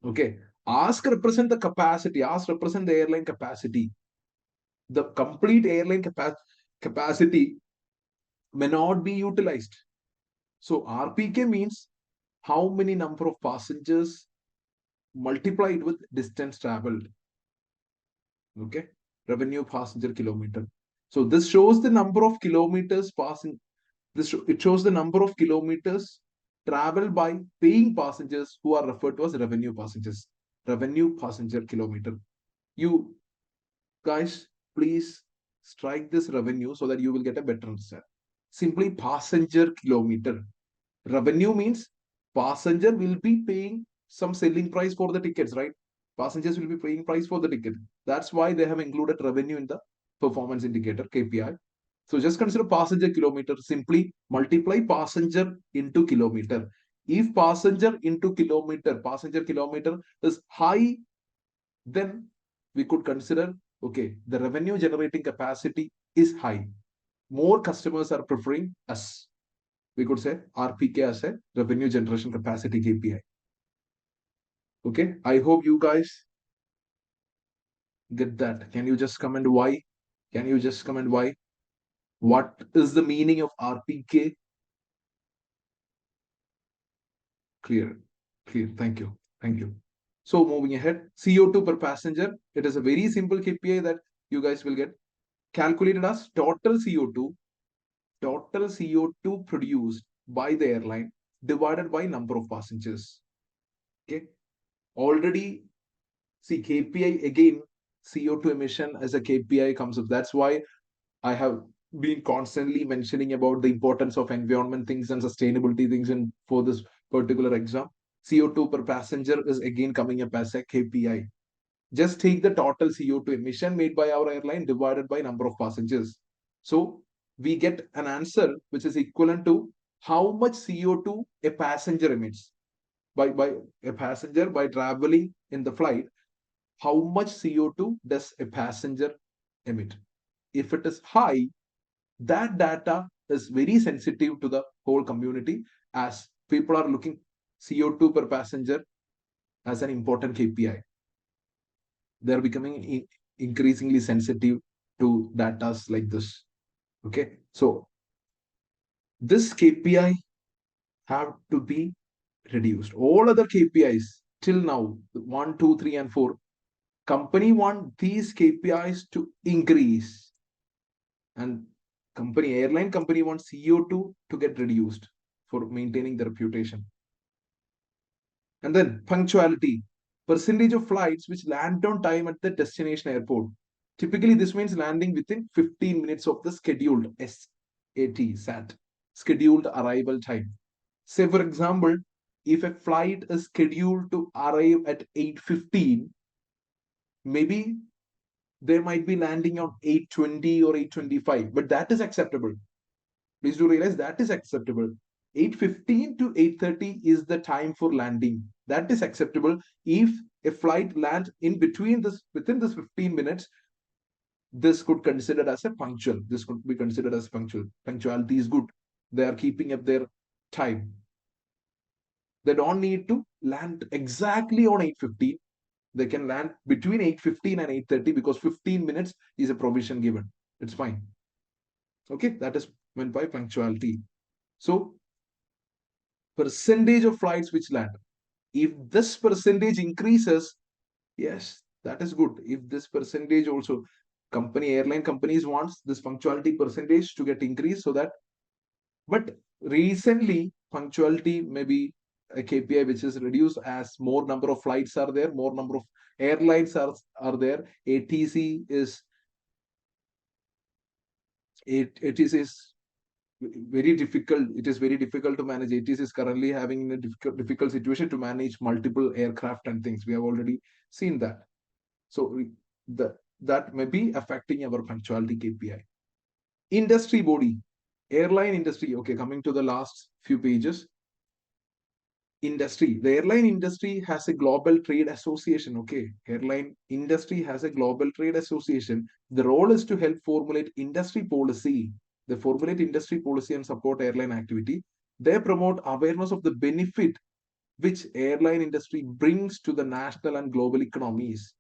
Okay. Ask represent the capacity. Ask represent the airline capacity. The complete airline capacity may not be utilized. So RPK means how many number of passengers multiplied with distance traveled. Okay. Revenue passenger kilometer. So this shows the number of kilometers passing. It shows the number of kilometers traveled by paying passengers who are referred to as revenue passengers. Revenue passenger kilometer. You guys, please strike this revenue so that you will get a better understanding. Simply passenger kilometer. Revenue means passenger will be paying some selling price for the tickets, right? Passengers will be paying price for the ticket. That's why they have included revenue in the performance indicator, KPI. So just consider passenger kilometer. Simply multiply passenger into kilometer. If passenger kilometer is high, then we could consider, okay, the revenue generating capacity is high. More customers are preferring us. We could say RPK as a revenue generation capacity KPI. Okay, I hope you guys get that. Can you just comment why? Can you just comment why? What is the meaning of RPK? Clear, clear. Thank you. Thank you. So moving ahead, CO2 per passenger. It is a very simple KPI that you guys will get calculated as total CO2 produced by the airline divided by number of passengers. Okay. Already see KPI again, CO2 emission as a KPI comes up. That's why I have been constantly mentioning about the importance of environment things and sustainability things in for this particular exam. CO2 per passenger is again coming up as a KPI. Just take the total CO2 emission made by our airline divided by number of passengers. So we get an answer which is equivalent to how much CO2 a passenger emits. By a passenger by traveling in the flight, how much CO2 does a passenger emit? If it is high, that data is very sensitive to the whole community as people are looking CO2 per passenger as an important KPI. They're becoming increasingly sensitive to data like this. Okay, so this KPI have to be reduced. All other KPIs till now, 1, 2, 3, and 4, company want these KPIs to increase, and airline company wants CO2 to get reduced for maintaining the reputation. And then punctuality, percentage of flights which land on time at the destination airport. Typically, this means landing within 15 minutes of the scheduled SAT, scheduled arrival time. Say, for example, if a flight is scheduled to arrive at 8:15, maybe they might be landing on 8:20 or 8:25, but that is acceptable. Please do realize that is acceptable. 8:15 to 8:30 is the time for landing. That is acceptable. If a flight lands in between this, within this 15 minutes, this could consider as a punctual. This could be considered as punctual. Punctuality is good. They are keeping up their time. They don't need to land exactly on 8:15. They can land between 8:15 and 8:30 because 15 minutes is a provision given. It's fine. Okay, that is meant by punctuality. So percentage of flights which land. If this percentage increases, yes, that is good. If this percentage also, airline companies wants this punctuality percentage to get increased so that, but recently punctuality may be a KPI which is reduced as more number of flights are there, more number of airlines are there. ATC is is very difficult. It is very difficult to manage. ATC is currently having a difficult situation to manage multiple aircraft and things. We have already seen that. So that may be affecting our punctuality KPI. Industry body, airline industry. Okay, coming to the last few pages. Industry. The airline industry has a global trade association. Okay, airline industry has a global trade association. The role is to help formulate industry policy. They formulate industry policy and support airline activity. They promote awareness of the benefit which airline industry brings to the national and global economies.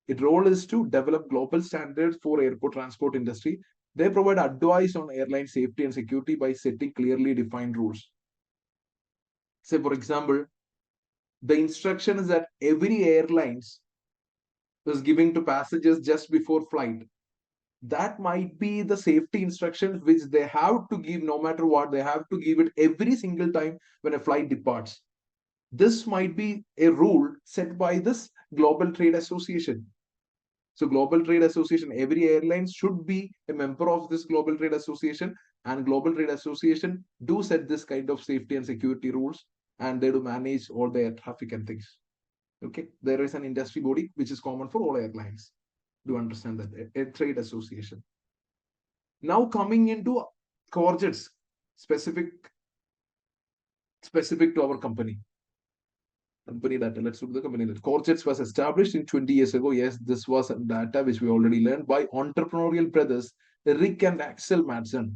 Its role is to develop global standards for airport transport industry. They provide advice on airline safety and security by setting clearly defined rules. Say, for example, the instruction is that every airlines is giving to passengers just before flight. That might be the safety instructions which they have to give no matter what. They have to give it every single time when a flight departs. This might be a rule set by this Global Trade Association. So Global Trade Association, every airline should be a member of this Global Trade Association, and Global Trade Association do set this kind of safety and security rules, and they do manage all the air traffic and things. Okay, there is an industry body which is common for all airlines. Do understand that? A trade association. Now coming into corgets specific to our company. Company data. Let's look at the company data. Corjets was established in 20 years ago. Yes, this was data which we already learned by entrepreneurial brothers Rick and Axel Madsen.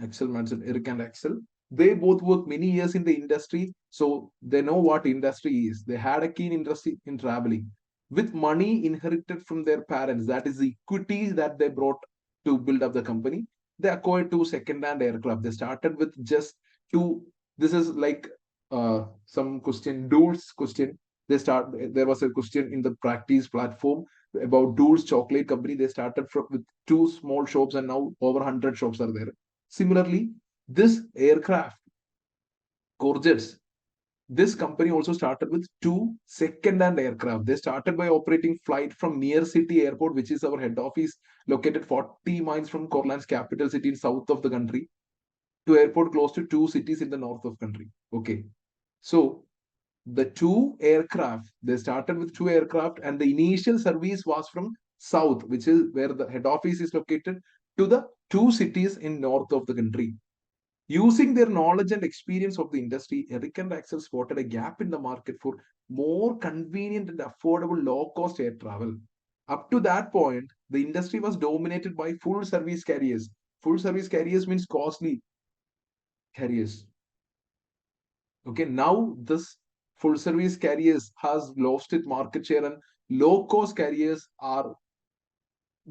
Eric and Axel. They both worked many years in the industry, so they know what industry is. They had a keen interest in traveling. With money inherited from their parents, that is the equity that they brought to build up the company, they acquired two second-hand aircraft. They started with just two. This is like some question, Dool's question. There was a question in the practice platform about Dool's chocolate company. They started with two small shops and now over 100 shops are there. Similarly, this aircraft, Corjets, this company also started with two second-hand aircraft. They started by operating flight from near city airport, which is our head office, located 40 miles from Corland's capital city in south of the country, to airport close to two cities in the north of country. Okay. So the two aircraft, they started with two aircraft, and the initial service was from south, which is where the head office is located, to the two cities in north of the country. Using their knowledge and experience of the industry, Eric and Axel spotted a gap in the market for more convenient and affordable low-cost air travel. Up to that point, the industry was dominated by full service carriers. Full service carriers means costly carriers. Okay, now this full service carriers has lost its market share, and low cost carriers are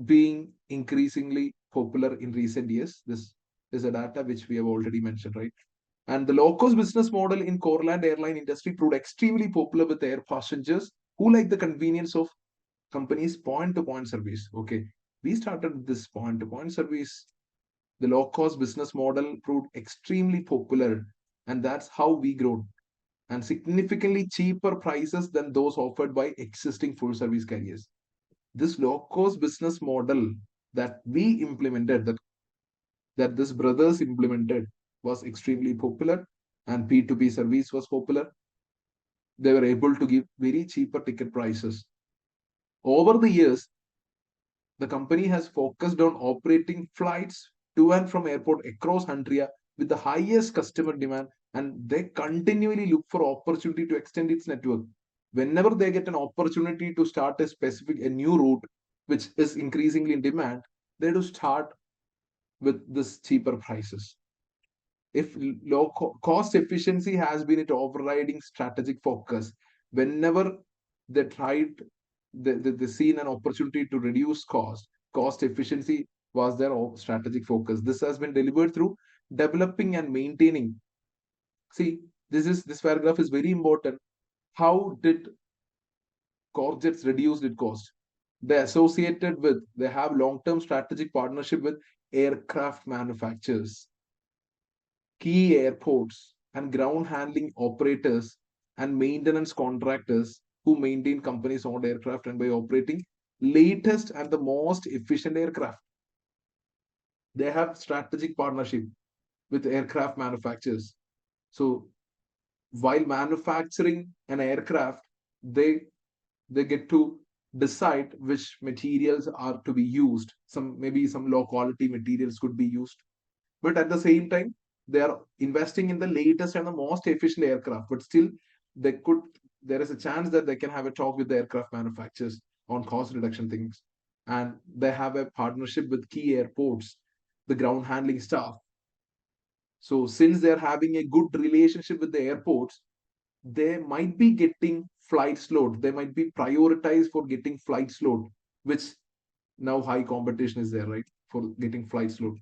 being increasingly popular in recent years. This is a data which we have already mentioned, right? And the low cost business model in Coreland airline industry proved extremely popular with air passengers who like the convenience of companies point to point service. Okay, we started this point to point service. The low cost business model proved extremely popular, and that's how we grew, and significantly cheaper prices than those offered by existing full service carriers. This low cost business model that we implemented, that this brothers implemented, was extremely popular, and P2P service was popular. They were able to give very cheaper ticket prices. Over the years, the company has focused on operating flights to and from airport across Handria with the highest customer demand, and they continually look for opportunity to extend its network. Whenever they get an opportunity to start a new route which is increasingly in demand, they do start with this cheaper prices. If cost efficiency has been its overriding strategic focus, whenever they tried, they seen an opportunity to reduce cost efficiency was their strategic focus. This has been delivered through developing and maintaining. See, this paragraph is very important. How did Corjets reduce its cost? They have long-term strategic partnership with aircraft manufacturers, key airports, and ground handling operators and maintenance contractors who maintain companies' owned aircraft, and by operating latest and the most efficient aircraft. They have strategic partnership with aircraft manufacturers. So while manufacturing an aircraft, they they get to decide which materials are to be used. Maybe some low quality materials could be used, but at the same time they are investing in the latest and the most efficient aircraft. But still, they could there is a chance that they can have a talk with the aircraft manufacturers on cost reduction things, and they have a partnership with key airports, the ground handling staff. So since they're having a good relationship with the airports, they might be getting flight slot. They might be prioritized for getting flight slot, which now high competition is there, right? For getting flight slot.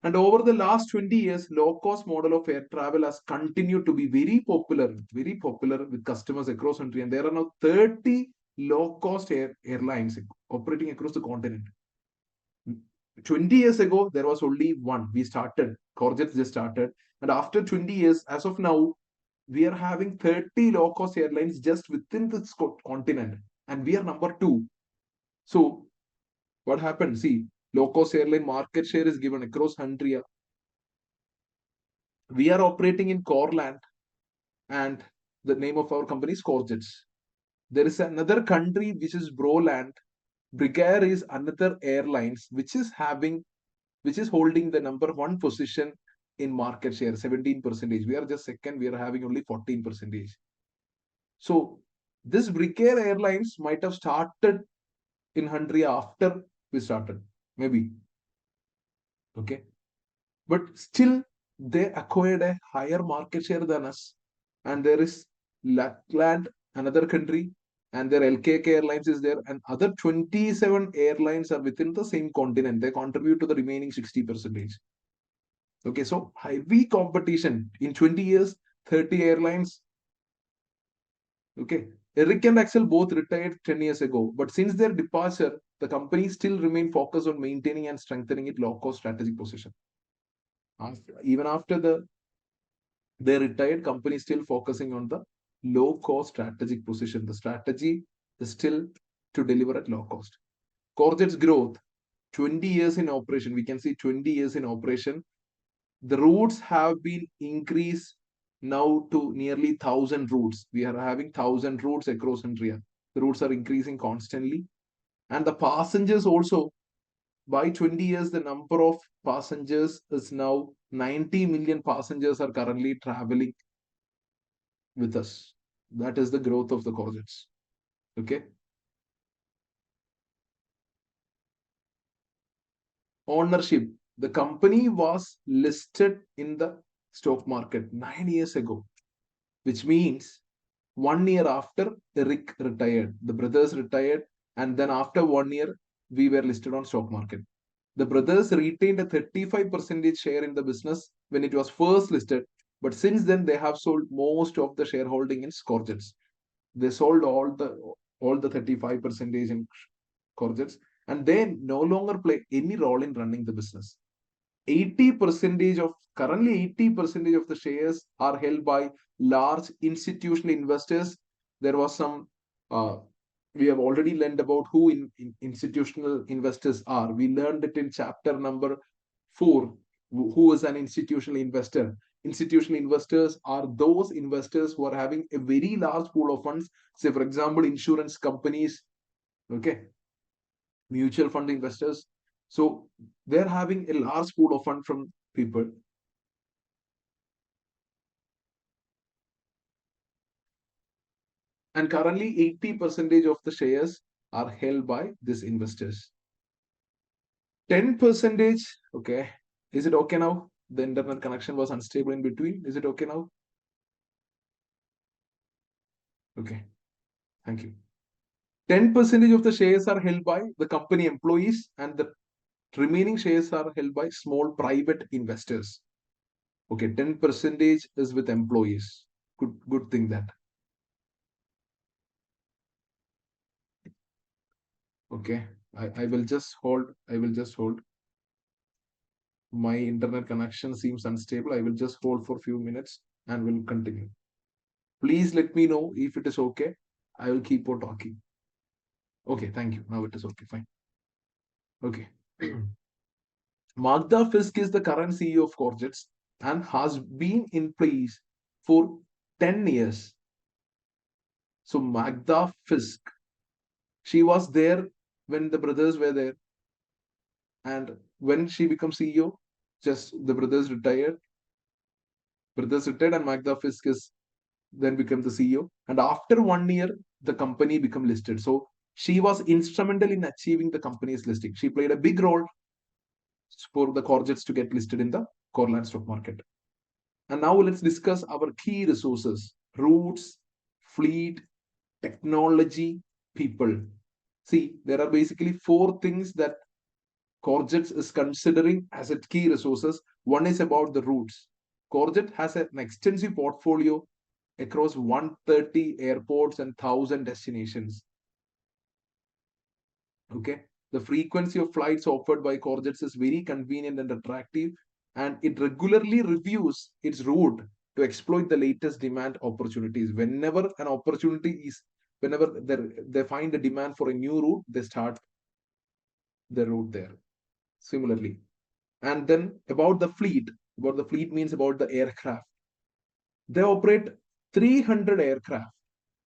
And over the last 20 years, low-cost model of air travel has continued to be very popular with customers across country. And there are now 30 low-cost airlines operating across the continent. 20 years ago, there was only one. Corjets just started. And after 20 years, as of now, we are having 30 low-cost airlines just within this continent. And we are number two. So what happened? See, low-cost airline market share is given across country. We are operating in Coreland, and the name of our company is Corjets. There is another country which is Broland. Brigair is another airlines which is holding the number one position in market share, 17%. We are just second. We are having only 14%. So this Brickair Airlines might have started in Hungary after we started, maybe. Okay. But still, they acquired a higher market share than us. And there is Lapland, another country, and their LKK Airlines is there, and other 27 airlines are within the same continent. They contribute to the remaining 60%. Okay, so heavy competition in 20 years, 30 airlines. Okay, Eric and Axel both retired 10 years ago, but since their departure, the company still remain focused on maintaining and strengthening its low-cost strategic position. Even after they retired, company still focusing on the low-cost strategic position. The strategy is still to deliver at low cost. Courgettes growth, 20 years in operation. We can see 20 years in operation. The routes have been increased now to nearly 1,000 routes. We are having 1,000 routes across India. The routes are increasing constantly. And the passengers also, by 20 years, the number of passengers is now 90 million passengers are currently traveling with us. That is the growth of the Courgettes. Okay. Ownership. The company was listed in the stock market 9 years ago, which means 1 year after Eric retired, the brothers retired, and then after 1 year, we were listed on stock market. The brothers retained a 35% share in the business when it was first listed, but since then they have sold most of the shareholding in Courgettes. They sold all the 35% in Courgettes, and they no longer play any role in running the business. 80% of currently 80% of the shares are held by large institutional investors. There was some we have already learned about who institutional investors are. We learned it in chapter number 4. Who is an institutional investor? Institutional investors are those investors who are having a very large pool of funds. Say, for example, insurance companies, okay, mutual fund investors. So they're having a large pool of fund from people. And currently 80% of the shares are held by these investors. 10%, okay. Is it okay now? The internet connection was unstable in between. Is it okay now? Okay. Thank you. 10% of the shares are held by the company employees, and the remaining shares are held by small private investors. Okay, 10% is with employees. Good thing that. Okay, I will just hold. I will just hold. My internet connection seems unstable. I will just hold for a few minutes and we'll continue. Please let me know if it is okay. I will keep on talking. Okay, thank you. Now it is okay. Fine. Okay. Magda Fisk is the current CEO of Courgettes and has been in place for 10 years. So Magda Fisk, she was there when the brothers were there. And when she becomes CEO, just the brothers retired. Brothers retired and Magda Fisk is then became the CEO. And after 1 year, the company became listed. So she was instrumental in achieving the company's listing. She played a big role for the Courgettes to get listed in the Coreland stock market. And now let's discuss our key resources: routes, fleet, technology, people. See, there are basically 4 things that Courgettes is considering as its key resources. One is about the routes. Courgette has an extensive portfolio across 130 airports and 1,000 destinations. Okay, the frequency of flights offered by Courgettes is very convenient and attractive, and it regularly reviews its route to exploit the latest demand opportunities. Whenever an opportunity is, whenever they find a demand for a new route, they start the route there. Similarly, and then about the fleet. About the fleet means about the aircraft. They operate 300 aircraft,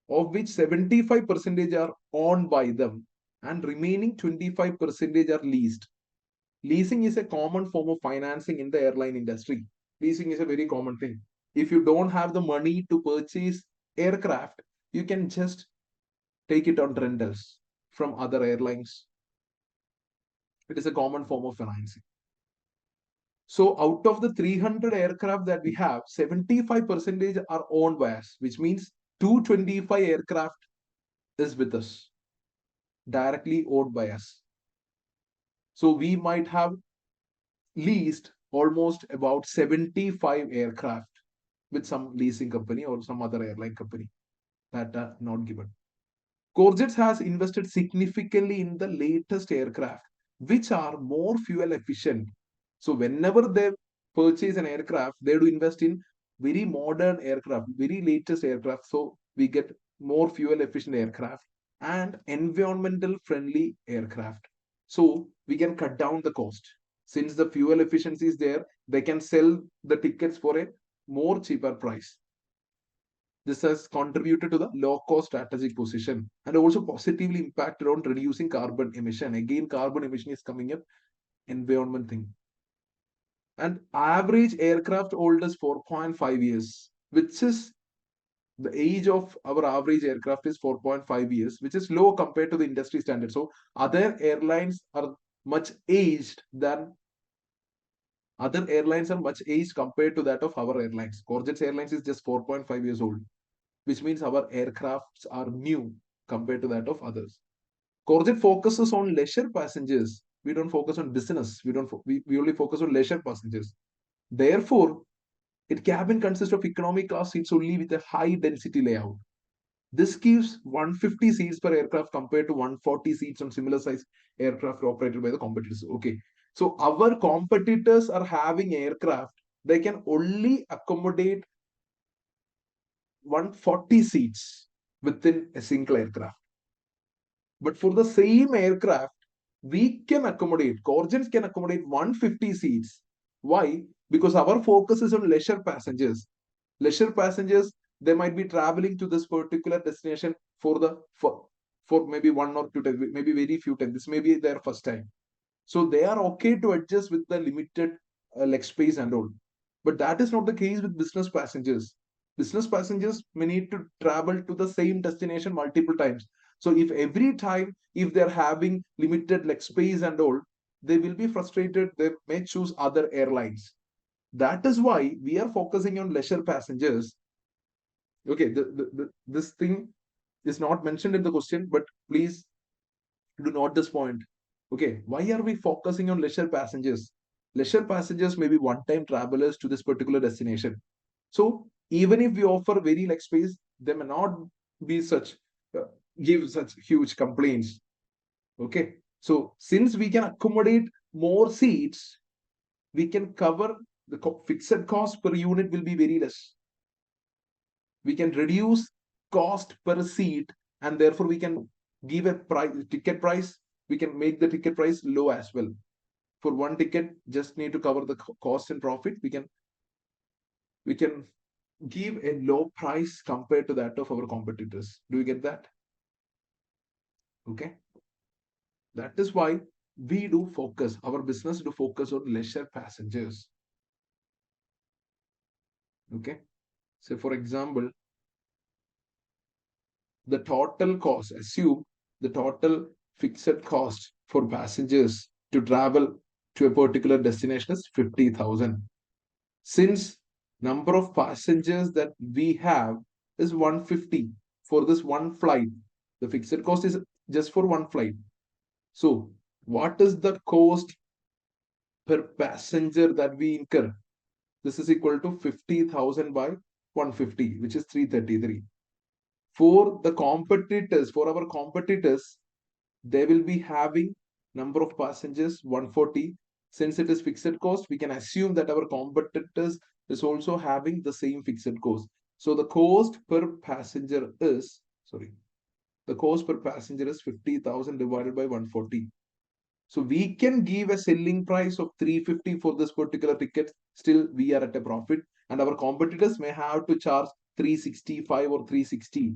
of which 75% are owned by them and remaining 25% are leased. Leasing is a common form of financing in the airline industry. Leasing is a very common thing. If you don't have the money to purchase aircraft, you can just take it on rentals from other airlines. It is a common form of financing. So out of the 300 aircraft that we have, 75% are owned by us, which means 225 aircraft is with us, directly owned by us. So we might have leased almost about 75 aircraft with some leasing company or some other airline company that are not given. Courgette has invested significantly in the latest aircraft, which are more fuel efficient. So whenever they purchase an aircraft, they do invest in very modern aircraft, very latest aircraft. So we get more fuel efficient aircraft and environmental friendly aircraft. So we can cut down the cost. Since the fuel efficiency is there, they can sell the tickets for a more cheaper price. This has contributed to the low-cost strategic position and also positively impacted on reducing carbon emission. Again, carbon emission is coming up, environment thing. And average aircraft old is 4.5 years, which is the age of our average aircraft is 4.5 years, which is low compared to the industry standard. So other airlines are much aged than other airlines are much aged compared to that of our airlines. Courgette's Airlines is just 4.5 years old, which means our aircrafts are new compared to that of others. Courgette focuses on leisure passengers. We don't focus on business. We only focus on leisure passengers. Therefore, its cabin consists of economy class seats only with a high density layout. This gives 150 seats per aircraft compared to 140 seats on similar size aircraft operated by the competitors. Okay. So our competitors are having aircraft. They can only accommodate 140 seats within a single aircraft. But for the same aircraft, we can accommodate, Courgette can accommodate 150 seats. Why? Because our focus is on leisure passengers. Leisure passengers, they might be traveling to this particular destination for maybe 1 or 2 times, maybe very few times. This may be their first time. So they are okay to adjust with the limited leg space and all. But that is not the case with business passengers. Business passengers may need to travel to the same destination multiple times. So if every time, if they're having limited leg space and all, they will be frustrated. They may choose other airlines. That is why we are focusing on leisure passengers. Okay, this thing is not mentioned in the question, but please do note this point. Okay, why are we focusing on leisure passengers? Leisure passengers may be one-time travelers to this particular destination. So even if we offer very leg space, they may not be give such huge complaints. Okay, so since we can accommodate more seats, we can cover the fixed cost per unit will be very less. We can reduce cost per seat, and therefore we can give a ticket price. We can make the ticket price low as well. For one ticket, just need to cover the cost and profit. We can give a low price compared to that of our competitors. Do you get that? Okay. That is why we do focus, our business do focus on leisure passengers. Okay. So for example, the total cost, assume the total fixed cost for passengers to travel to a particular destination is 50,000. Since number of passengers that we have is 150 for this one flight, the fixed cost is just for one flight. So what is the cost per passenger that we incur? This is equal to 50,000 by 150, which is 333. For the competitors, for our competitors, they will be having number of passengers 140. Since it is fixed cost, we can assume that our competitors is also having the same fixed cost. So the cost per passenger is, the cost per passenger is 50,000 divided by 140. So we can give a selling price of 350 for this particular ticket. Still, we are at a profit, and our competitors may have to charge 365 or 360.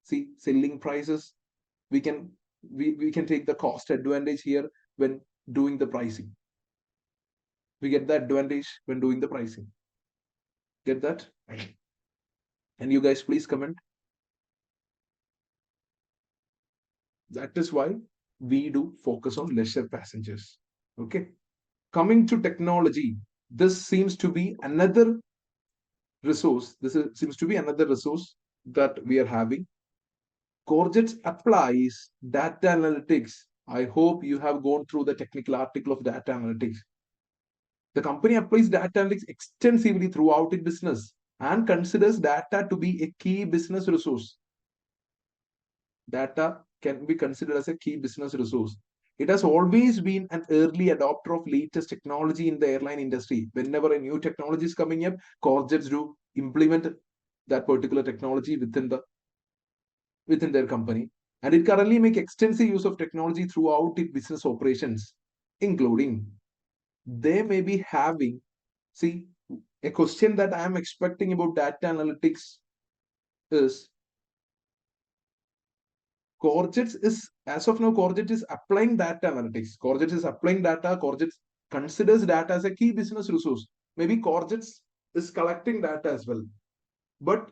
See, selling prices, we can take the cost advantage here when doing the pricing. We get the advantage when doing the pricing. Get that? And you guys please comment. That is why we do focus on leisure passengers. Okay. Coming to technology, this seems to be another resource. Seems to be another resource that we are having. Courgette applies data analytics. I hope you have gone through the technical article of data analytics. The company applies data analytics extensively throughout its business and considers data to be a key business resource. Data can be considered as a key business resource. It has always been an early adopter of latest technology in the airline industry. Whenever a new technology is coming up, Courgettes do implement that particular technology within their company. And it currently make extensive use of technology throughout its business operations, including they may be having, see, a question that I am expecting about data analytics is Courgette is, as of now, Courgette is applying data analytics. Courgette is applying data. Courgette considers data as a key business resource. Maybe Courgette is collecting data as well. But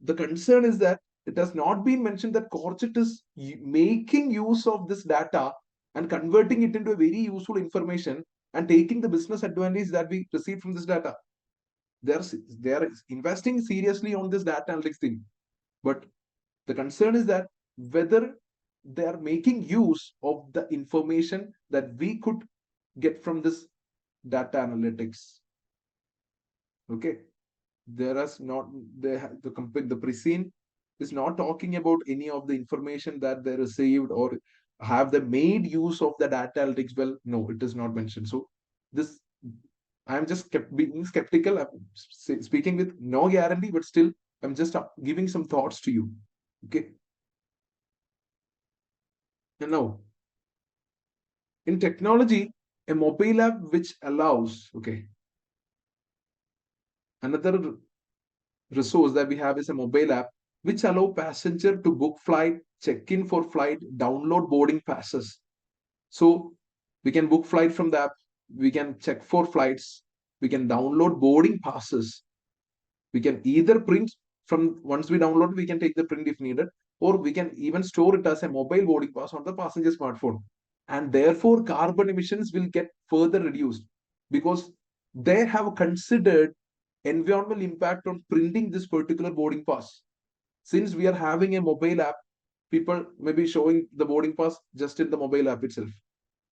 the concern is that it has not been mentioned that Courgette is making use of this data and converting it into a very useful information and taking the business advantage that we receive from this data. They are investing seriously on this data analytics thing. But the concern is that whether they are making use of the information that we could get from this data analytics. Okay, there is not the prescene is not talking about any of the information that they received or have they made use of the data analytics. Well, no, it is not mentioned. So this I'm just kept being skeptical. I'm speaking with no guarantee, but still I'm just giving some thoughts to you. Okay. And now in technology, a mobile app which allows, okay, another resource that we have is a mobile app which allow passenger to book flight, check in for flight, download boarding passes. So we can book flight from the app, we can check for flights, we can download boarding passes. We can either print from once we download, we can take the print if needed, or we can even store it as a mobile boarding pass on the passenger smartphone. And therefore, carbon emissions will get further reduced because they have considered environmental impact on printing this particular boarding pass. Since we are having a mobile app, people may be showing the boarding pass just in the mobile app itself.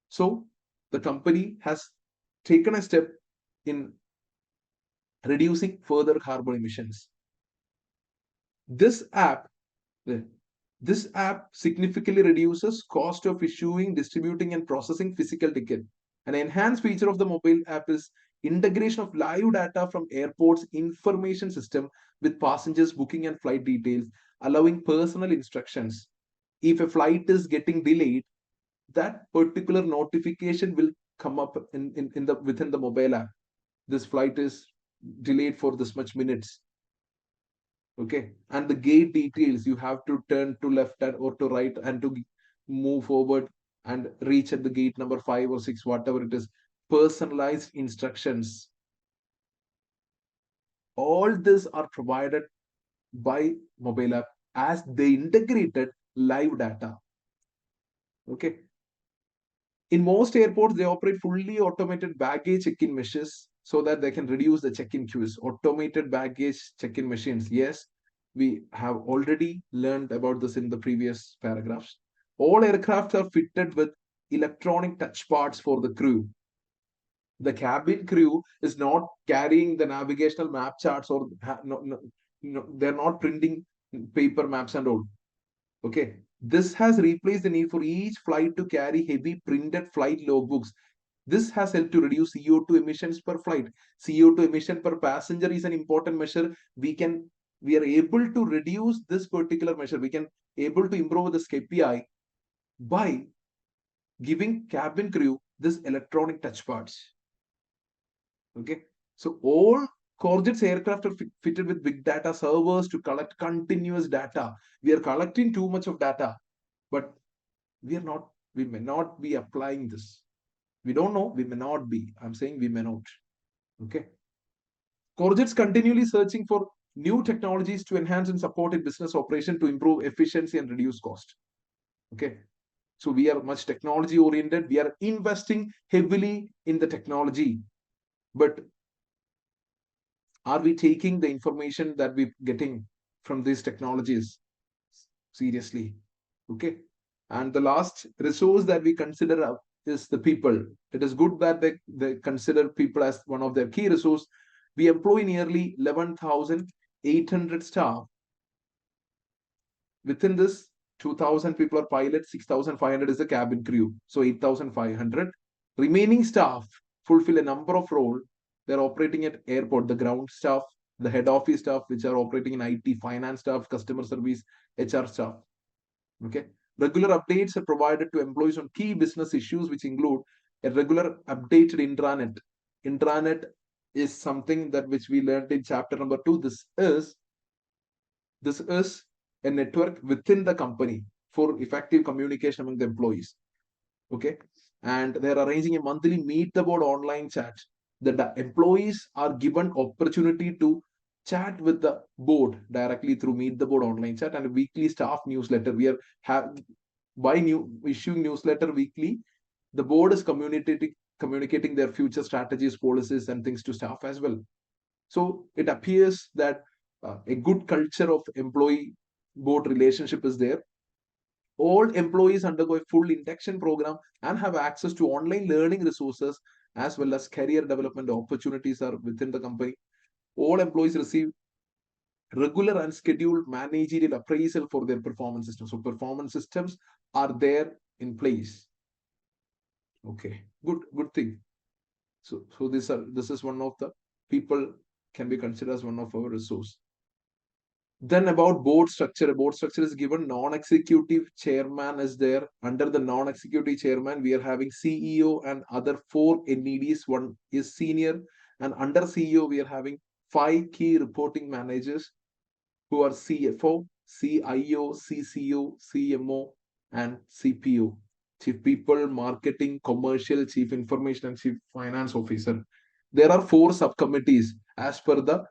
So the company has taken a step in reducing further carbon emissions. This app, this app significantly reduces cost of issuing, distributing, and processing physical ticket. An enhanced feature of the mobile app is integration of live data from airports information system with passengers booking and flight details, allowing personal instructions. If a flight is getting delayed, that particular notification will come up in the within the mobile app. This flight is delayed for this much minutes. Okay, and the gate details, you have to turn to left or to right and to move forward and reach at the gate number 5 or 6, whatever it is. Personalized instructions, all this are provided by mobile app as they integrated live data. Okay, in most airports they operate fully automated baggage check-in machines so that they can reduce the check-in queues. Automated baggage check-in machines, yes, we have already learned about this in the previous paragraphs. All aircraft are fitted with electronic touch pads for the crew. The cabin crew is not carrying the navigational map charts or no, they're not printing paper maps and all. Okay, this has replaced the need for each flight to carry heavy printed flight logbooks. This has helped to reduce CO2 emissions per flight. CO2 emission per passenger is an important measure. We are able to reduce this particular measure. We can able to improve this KPI by giving cabin crew this electronic touch pads. Okay, so all Corjet's aircraft are fitted with big data servers to collect continuous data. We are collecting too much of data, but we may not be applying this. We don't know, we may not be. I'm saying we may not. Okay. Corjet's continually searching for new technologies to enhance and support its business operation to improve efficiency and reduce cost. Okay. So we are much technology oriented. We are investing heavily in the technology. But are we taking the information that we're getting from these technologies seriously? Okay. And the last resource that we consider is the people. It is good that they consider people as one of their key resource. We employ nearly 11,800 staff. Within this, 2,000 people are pilots, 6,500 is the cabin crew. So 8,500. Remaining staff fulfill a number of roles. They're operating at airport, the ground staff, the head office staff, which are operating in IT, finance staff, customer service, HR staff. Okay. Regular updates are provided to employees on key business issues, which include a regular updated intranet. Intranet is something that which we learned in chapter number 2. This is a network within the company for effective communication among the employees. Okay. And they're arranging a monthly meet the board online chat. The employees are given opportunity to chat with the board directly through meet the board online chat and a weekly staff newsletter. We are by issuing newsletter weekly, the board is communicating their future strategies, policies, and things to staff as well. So it appears that a good culture of employee board relationship is there. All employees undergo a full induction program and have access to online learning resources as well as career development opportunities are within the company. All employees receive regular and scheduled managerial appraisal for their performance systems. So performance systems are there in place. Okay, good thing. So this is one of the people can be considered as one of our resource. Then about board structure. A board structure is given. Non-executive chairman is there. Under the non-executive chairman, we are having CEO and other 4 NEDs. One is senior. And under CEO, we are having 5 key reporting managers who are CFO, CIO, CCO, CMO, and CPO. Chief People, Marketing, Commercial, Chief Information, and Chief Finance Officer. There are 4 subcommittees as per the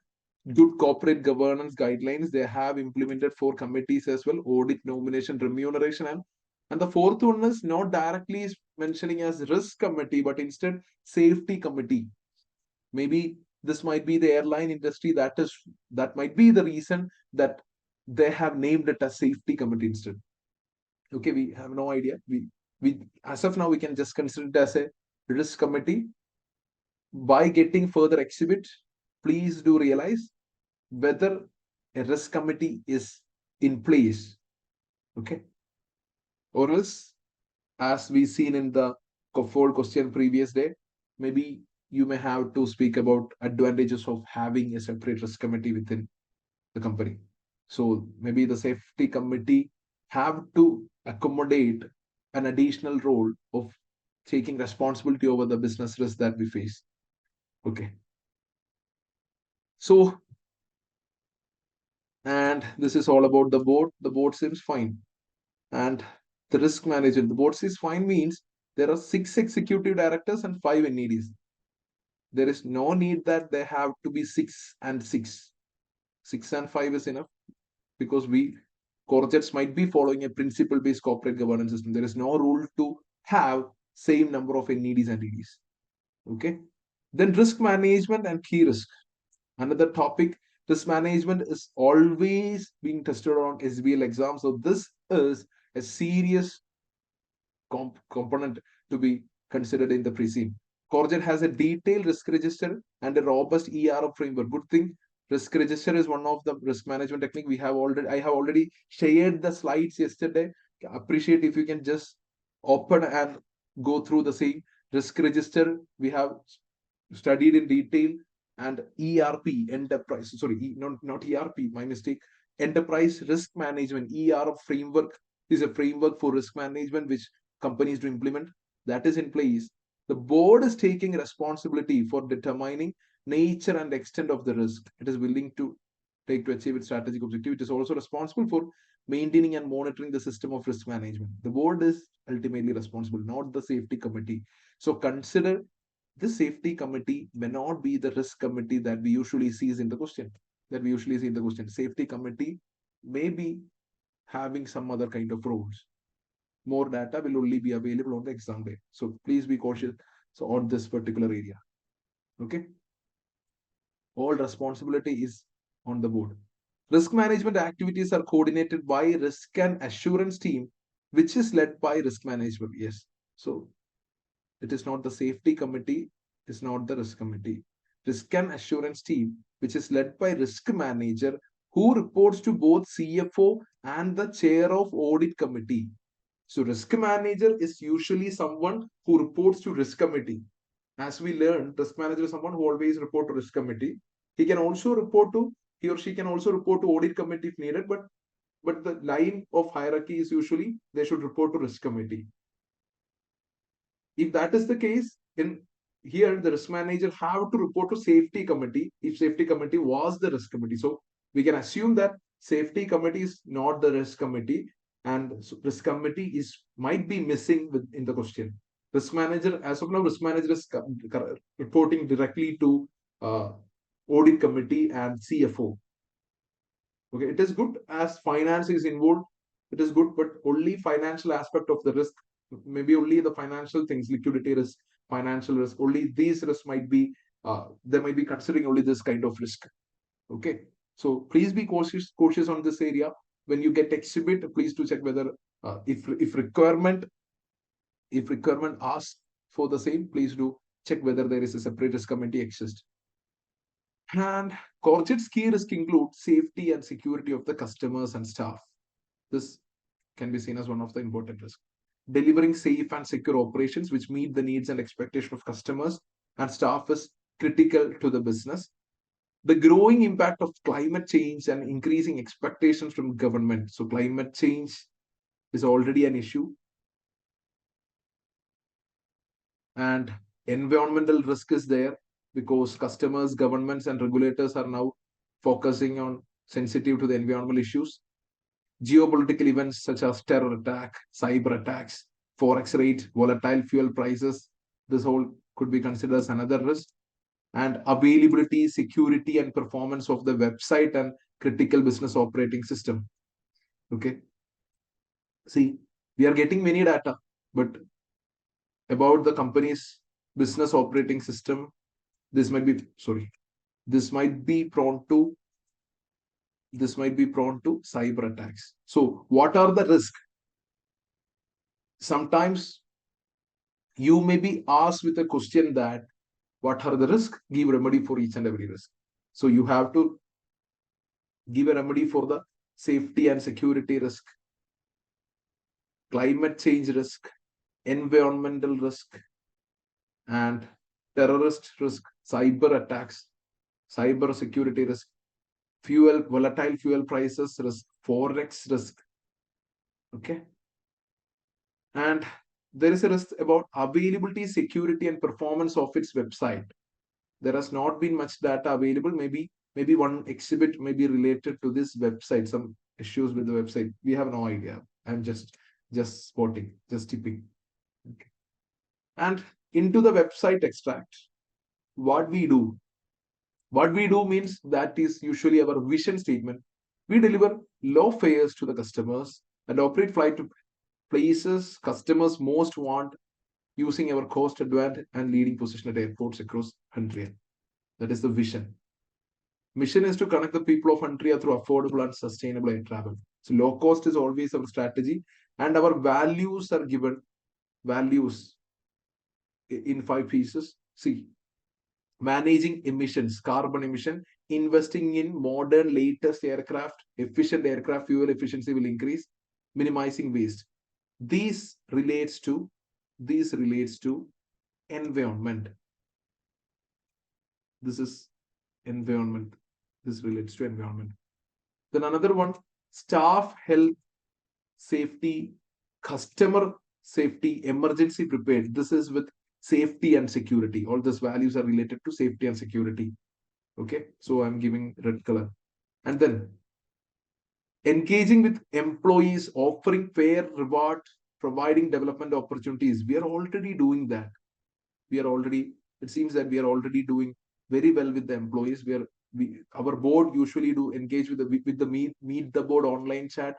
good corporate governance guidelines. They have implemented 4 committees as well: audit, nomination, remuneration, and the 4th one is not directly mentioning as risk committee, but instead safety committee. Maybe this might be the airline industry, that might be the reason that they have named it as safety committee instead. Okay, we have no idea. We as of now we can just consider it as a risk committee. By getting further exhibit, please do realize whether a risk committee is in place. Okay. Or else, as we seen in the four question previous day, maybe you may have to speak about advantages of having a separate risk committee within the company. So maybe the safety committee have to accommodate an additional role of taking responsibility over the business risk that we face. Okay. So, and this is all about the board. The board seems fine. And the risk manager, the board seems fine means there are 6 executive directors and 5 NEDs. There is no need that they have to be 6 and 6. 6 and 5 is enough because Corjets might be following a principle-based corporate governance system. There is no rule to have same number of NEDs and EDs. Okay. Then risk management and key risk. Another topic, risk management is always being tested on SBL exam. So this is a serious component to be considered in the pre-scene. Corjet has a detailed risk register and a robust ERM framework. Good thing, risk register is one of the risk management technique. I have already shared the slides yesterday. Appreciate if you can just open and go through the same. Risk register we have studied in detail, and ERP, enterprise, sorry, not ERP, my mistake. Enterprise risk management, ERM framework is a framework for risk management which companies to implement. That is in place. The board is taking responsibility for determining nature and extent of the risk it is willing to take to achieve its strategic objective. It is also responsible for maintaining and monitoring the system of risk management. The board is ultimately responsible, not the safety committee. So consider this safety committee may not be the risk committee that we usually see in the question. Safety committee may be having some other kind of roles. more data will only be available on the exam day. So please be cautious on this particular area. Okay. All responsibility is on the board. Risk management activities are coordinated by risk and assurance team, which is led by risk management. Yes. So it is not the safety committee, it's not the risk committee. Risk and assurance team, which is led by risk manager, who reports to both CFO and the chair of audit committee. So risk manager is usually someone who reports to risk committee. As we learned, risk manager is someone who always report to risk committee. He can also report to, he or she can also report to audit committee if needed, but the line of hierarchy is usually they should report to risk committee. If that is the case, in here the risk manager have to report to safety committee if safety committee was the risk committee. So we can assume that safety committee is not the risk committee, and so risk committee is might be missing in the question. Risk manager, as of now, risk manager is reporting directly to audit committee and CFO. Okay, it is good as finance is involved. It is good, but only financial aspect of the risk, maybe only the financial things, liquidity risk, financial risk, only these risks might be, they might be considering only this kind of risk. Okay, so please be cautious on this area. When you get exhibit, please to check whether if requirement asks for the same, please do check whether there is a separate risk committee exists. And Corjet's key risk include safety and security of the customers and staff. This can be seen as one of the important risks. Delivering safe and secure operations which meet the needs and expectation of customers and staff is critical to the business. The growing impact of climate change and increasing expectations from government. So climate change is already an issue. And environmental risk is there because customers, governments, and regulators are now focusing on sensitive to the environmental issues. Geopolitical events such as terror attack, cyber attacks, forex rate, volatile fuel prices, this whole could be considered as another risk. And availability, security, and performance of the website and critical business operating system. Okay. See, we are getting many data, but about the company's business operating system, this might be, sorry, this might be prone to cyber attacks. So what are the risks? Sometimes you may be asked with a question that what are the risks? Give remedy for each and every risk. So you have to give a remedy for the safety and security risk, climate change risk, environmental risk, and terrorist risk, cyber attacks, cyber security risk, volatile fuel prices risk, forex risk. Okay. And there is a risk about availability, security, and performance of its website. There has not been much data available. Maybe one exhibit may be related to this website, some issues with the website. We have no idea. I'm just spotting, just tipping. Okay. And into the website extract, what we do means that is usually our vision statement. We deliver low fares to the customers and operate flight to places customers most want using our cost advantage and leading position at airports across Huntia. That is the vision. Mission is to connect the people of Huntia through affordable and sustainable air travel. So low cost is always our strategy, and our values are given values in 5 pieces. See, managing emissions, carbon emission, investing in modern latest aircraft, efficient aircraft, fuel efficiency will increase, minimizing waste. This relates to environment. This is environment. This relates to environment. Then another one, staff health, safety, customer safety, emergency prepared. This is with safety and security. All these values are related to safety and security. Okay, so I'm giving red color. And then engaging with employees, offering fair reward, providing development opportunities. We are already doing that. It seems that we are already doing very well with the employees. Our board usually do engage with the meet the board online chat,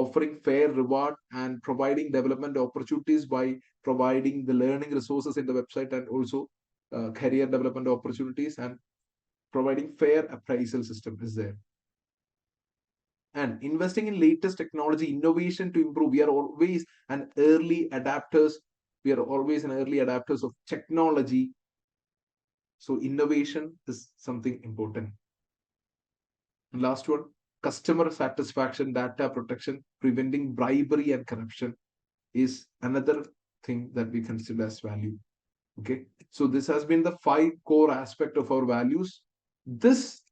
offering fair reward and providing development opportunities by providing the learning resources in the website, and also career development opportunities, and providing fair appraisal system is there. And investing in latest technology innovation to improve. We are always an early adapters. We are always an early adapters of technology. So innovation is something important. And last one, customer satisfaction, data protection, preventing bribery and corruption is another thing that we consider as value. Okay. So this has been the 5 core aspect of our values. This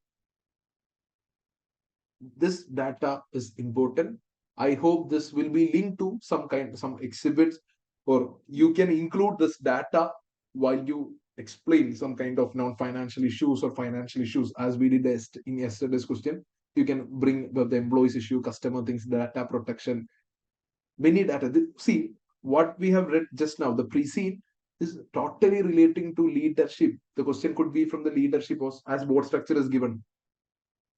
data is important. I hope this will be linked to some exhibits, or you can include this data while you explain some kind of non-financial issues or financial issues, as we did in yesterday's question. You can bring the employees issue, customer things, data protection, many data. See, what we have read just now, the pre-scene is totally relating to leadership. The question could be from the leadership as board structure is given.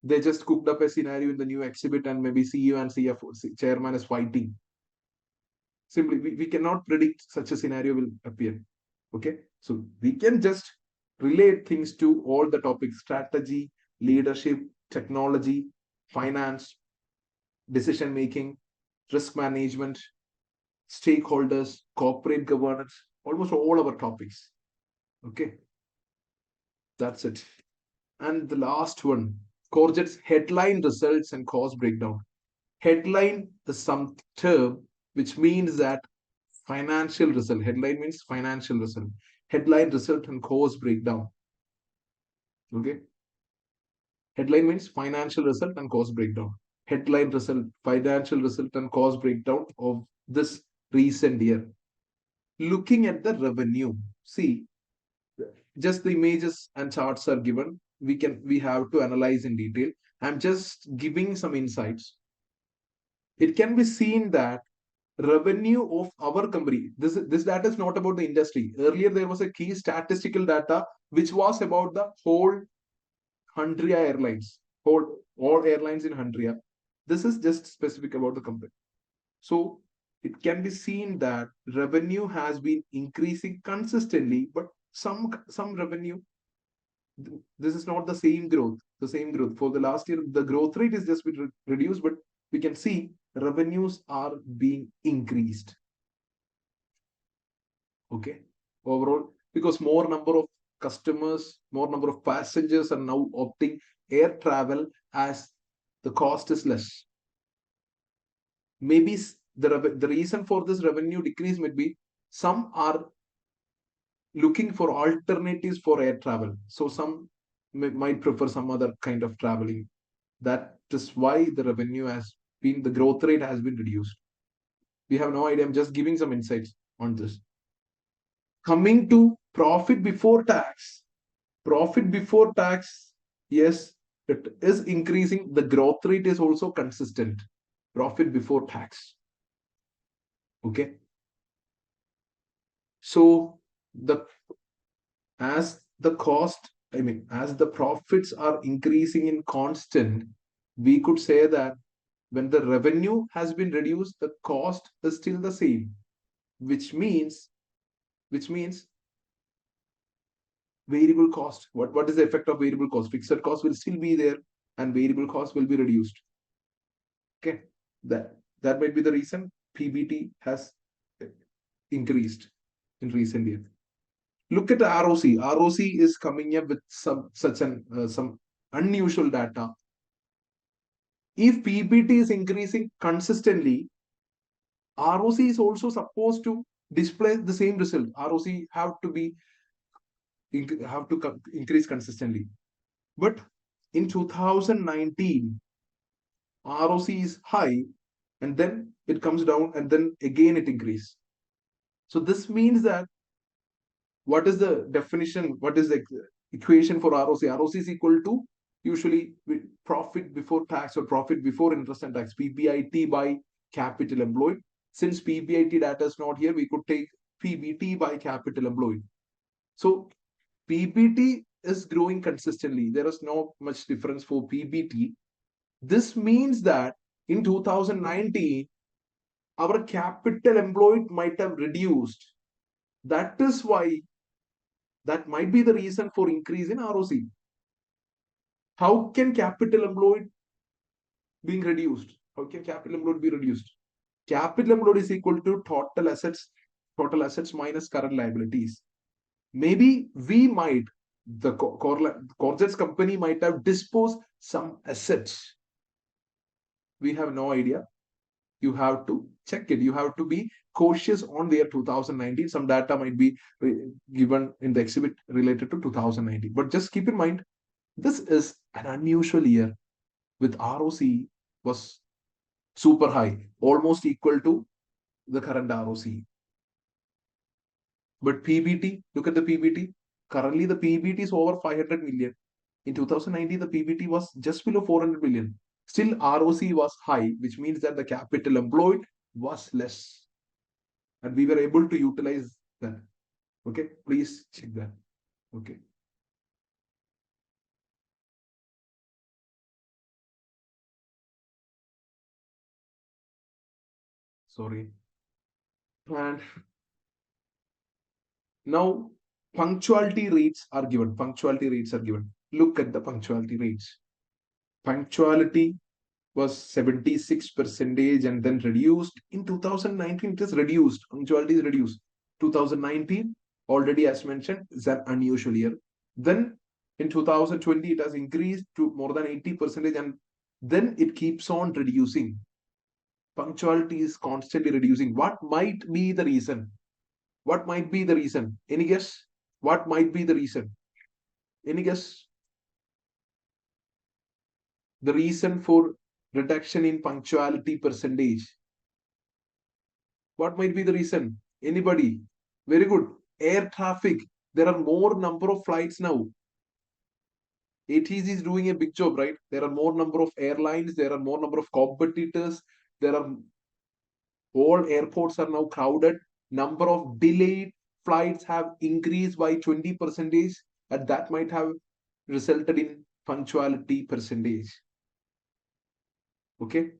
They just cooked up a scenario in the new exhibit, and maybe CEO and CFO, chairman is fighting. Simply, we cannot predict such a scenario will appear. Okay, so we can just relate things to all the topics: strategy, leadership, technology, finance, decision making, risk management, stakeholders, corporate governance, almost all our topics. Okay, that's it. And the last one, Courgette's headline results and cost breakdown. Headline is some term which means that financial result. Headline means financial result. Headline result and cost breakdown. Okay. Headline means financial result and cost breakdown. Headline result, financial result, and cost breakdown of this recent year. Looking at the revenue, see, just the images and charts are given. We have to analyze in detail. I'm just giving some insights. It can be seen that revenue of our company, this data is not about the industry. Earlier there was a key statistical data which was about the whole Hundria Airlines, all airlines in Hundria. This is just specific about the company. So it can be seen that revenue has been increasing consistently, but some revenue, this is not the same growth. For the last year, the growth rate is just been reduced, but we can see revenues are being increased. Okay, overall, because more number of customers, more number of passengers are now opting air travel as the cost is less. Maybe the reason for this revenue decrease might be some are looking for alternatives for air travel. So some might prefer some other kind of traveling. That is why the revenue has been, the growth rate has been reduced. We have no idea. I'm just giving some insights on this. Coming to profit before tax. Profit before tax, yes, it is increasing. The growth rate is also consistent. Profit before tax. Okay. So as the profits are increasing in constant, we could say that when the revenue has been reduced, the cost is still the same, which means variable cost. What is the effect of variable cost? Fixed cost will still be there and variable cost will be reduced. Okay, that might be the reason PBT has increased in recent years. Look at the ROC. ROC is coming up with some unusual data. If PBT is increasing consistently, ROC is also supposed to display the same result. ROC have to increase consistently. But in 2019, ROC is high, and then it comes down, and then again it increases. So this means that, what is the definition? What is the equation for ROC? ROC is equal to usually profit before tax or profit before interest and tax, PBIT by capital employed. Since PBIT data is not here, we could take PBT by capital employed. So PBT is growing consistently. There is not much difference for PBT. This means that in 2019, our capital employed might have reduced. That is why, that might be the reason for increase in ROC. How can capital employed being reduced? How can capital employed be reduced? Capital employed is equal to total assets minus current liabilities. Maybe we might, the Corjet's company might have disposed some assets. We have no idea. You have to check it. You have to be cautious on the year 2019. Some data might be given in the exhibit related to 2019. But just keep in mind, this is an unusual year with ROC was super high, almost equal to the current ROC. But PBT, look at the PBT. Currently, the PBT is over 500 million. In 2019, the PBT was just below 400 million. Still, ROC was high, which means that the capital employed was less. And we were able to utilize that. Okay, please check that. Okay. Sorry. And now punctuality rates are given. Punctuality rates are given. Look at the punctuality rates. Punctuality was 76% and then reduced. In 2019, it is reduced. Punctuality is reduced. 2019, already as mentioned, is an unusual year. Then in 2020, it has increased to more than 80%, and then it keeps on reducing. Punctuality is constantly reducing. What might be the reason? What might be the reason? Any guess? What might be the reason? Any guess? The reason for reduction in punctuality percentage. What might be the reason? Anybody? Very good. Air traffic. There are more number of flights now. ATC is doing a big job, right? There are more number of airlines. There are more number of competitors. There are all airports are now crowded. Number of delayed flights have increased by 20%, and that might have resulted in punctuality percentage. Okay.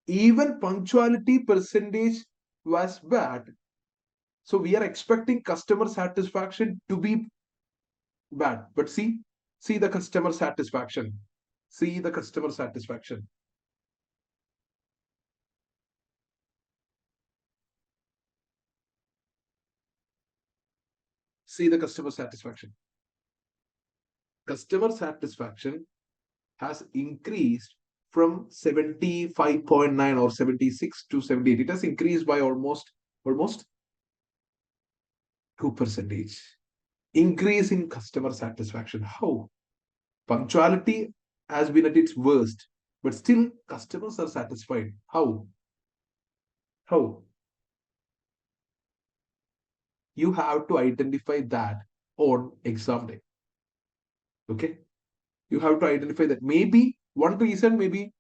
Even punctuality percentage was bad. So we are expecting customer satisfaction to be bad. But see the customer satisfaction. See the customer satisfaction. See the customer satisfaction. Customer satisfaction has increased from 75.9 or 76 to 78. It has increased by almost 2%. Increase in customer satisfaction. How? Punctuality has been at its worst, but still customers are satisfied. How? How? You have to identify that on exam day. Okay? You have to identify that. Maybe one reason, maybe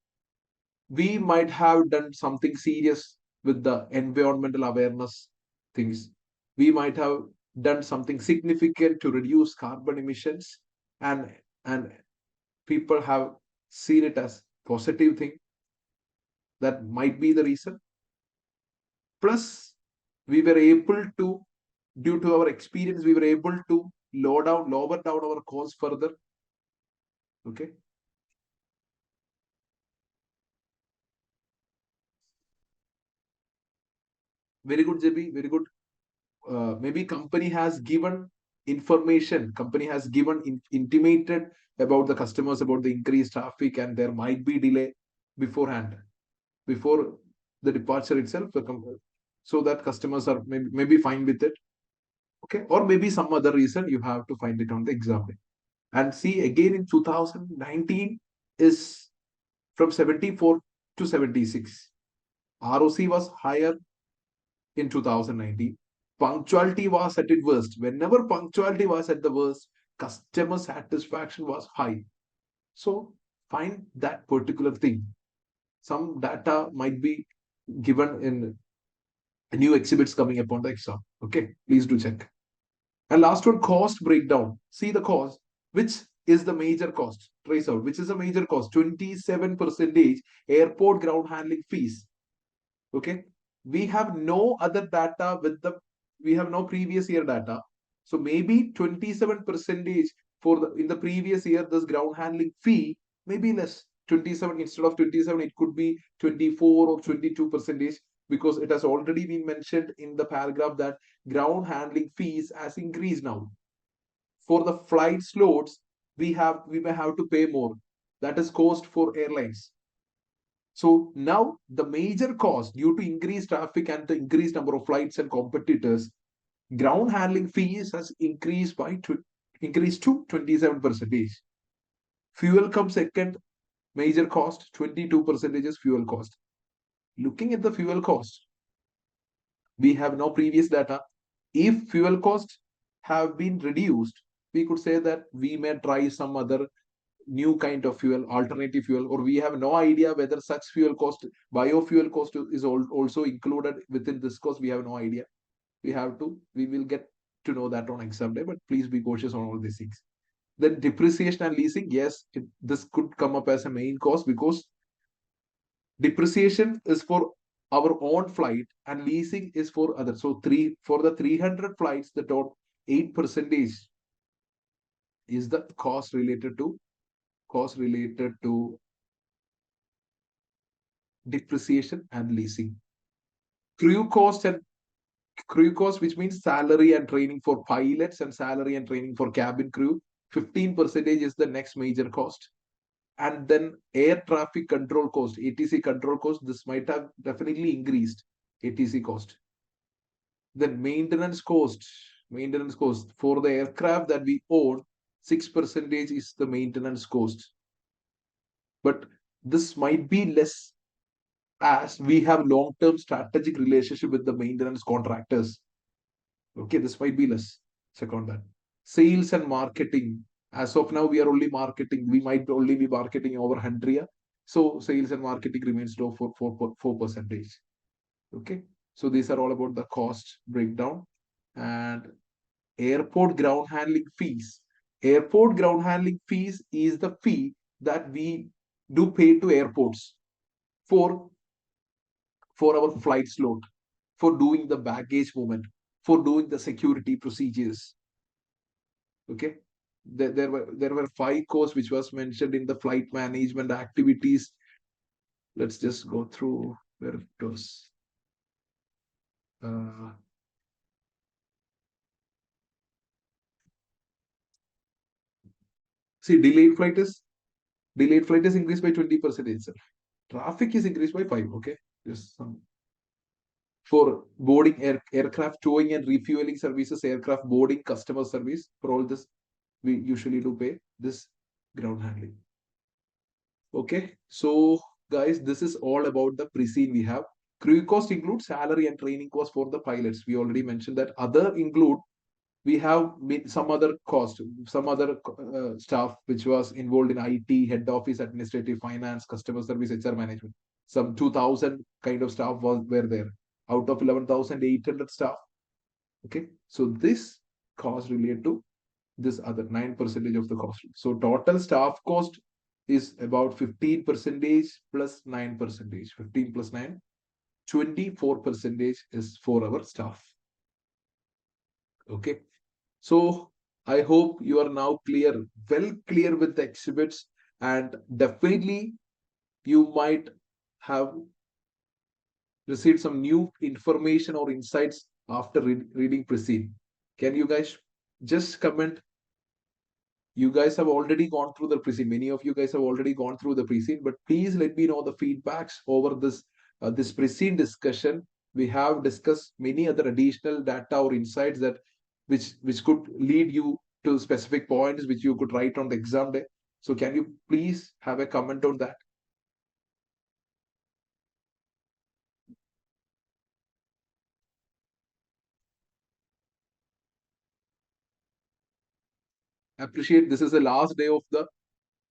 we might have done something serious with the environmental awareness things. We might have done something significant to reduce carbon emissions, and people have seen it as positive thing. That might be the reason. Plus, we were able to, due to our experience, we were able to lower down our costs further. Okay. Very good, JB. Very good. Maybe company has given information. Company has given intimated about the customers about the increased traffic, and there might be delay beforehand, before the departure itself, so that customers are maybe fine with it. Okay, or maybe some other reason. You have to find it on the exam day. And see again in 2019 is from 74 to 76. ROC was higher in 2019. Punctuality was at its worst. Whenever punctuality was at the worst, customer satisfaction was high. So find that particular thing. Some data might be given in new exhibits coming upon the exam. Okay, please do check. And last one, cost breakdown. See the cost. Which is the major cost? trace out, which is a major cost, 27% airport ground handling fees. Okay, we have no other data with the, we have no previous year data. So maybe 27 percentage for the, in the previous year, this ground handling fee may be less. 27 instead of 27, it could be 24 or 22 percentage, because it has already been mentioned in the paragraph that ground handling fees has increased now. For the flight slots, we may have to pay more. That is cost for airlines. So now the major cost due to increased traffic and the increased number of flights and competitors, ground handling fees has increased by increased to 27%. Fuel comes second major cost, 22% is fuel cost. Looking at the fuel cost, we have no previous data. If fuel costs have been reduced, we could say that we may try some other new kind of fuel, alternative fuel, or we have no idea whether such fuel cost, biofuel cost is also included within this cost. We have no idea. We will get to know that on exam day, but please be cautious on all these things. Then depreciation and leasing, yes, this could come up as a main cost, because depreciation is for our own flight and leasing is for others. So for the 300 flights, the top 8% is the cost related to depreciation and leasing. Crew cost, which means salary and training for pilots and salary and training for cabin crew, 15% is the next major cost. And then air traffic control cost, ATC control cost, this might have definitely increased, ATC cost. Then maintenance cost for the aircraft that we own, 6% is the maintenance cost. But this might be less, as we have long-term strategic relationship with the maintenance contractors. Okay, this might be less. Check on that. Sales and marketing. As of now, we are only marketing. We might only be marketing over 100. So sales and marketing remains low for 4%. Okay. So these are all about the cost breakdown. And airport ground handling fees. Airport ground handling fees is the fee that we do pay to airports for our flight slot, for doing the baggage movement, for doing the security procedures. Okay, there were 5 courses which was mentioned in the flight management activities. Let's just go through where it goes. See, delayed flight is increased by 20% itself. Traffic is increased by 5. Okay, just some. For boarding aircraft towing and refueling services, aircraft boarding, customer service, for all this we usually do pay this ground handling. Okay, so guys, this is all about the pre-scene we have. Crew cost includes salary and training cost for the pilots. We already mentioned that. Other include, we have some other cost, some other staff which was involved in IT, head office, administrative, finance, customer service, HR management. Some 2,000 kind of staff were there out of 11,800 staff. Okay, so this cost related to this other 9% of the cost. So total staff cost is about 15% plus 9%. 15 plus 9, 24% is for our staff. Okay, so I hope you are now well clear with the exhibits, and definitely you might have received some new information or insights after reading Precede. Can you guys just comment? You guys have already gone through the Precede. Many of you guys have already gone through the Precede, but please let me know the feedbacks over this Precede discussion. We have discussed many other additional data or insights that which could lead you to specific points which you could write on the exam day. So can you please have a comment on that? Appreciate this is the last day of the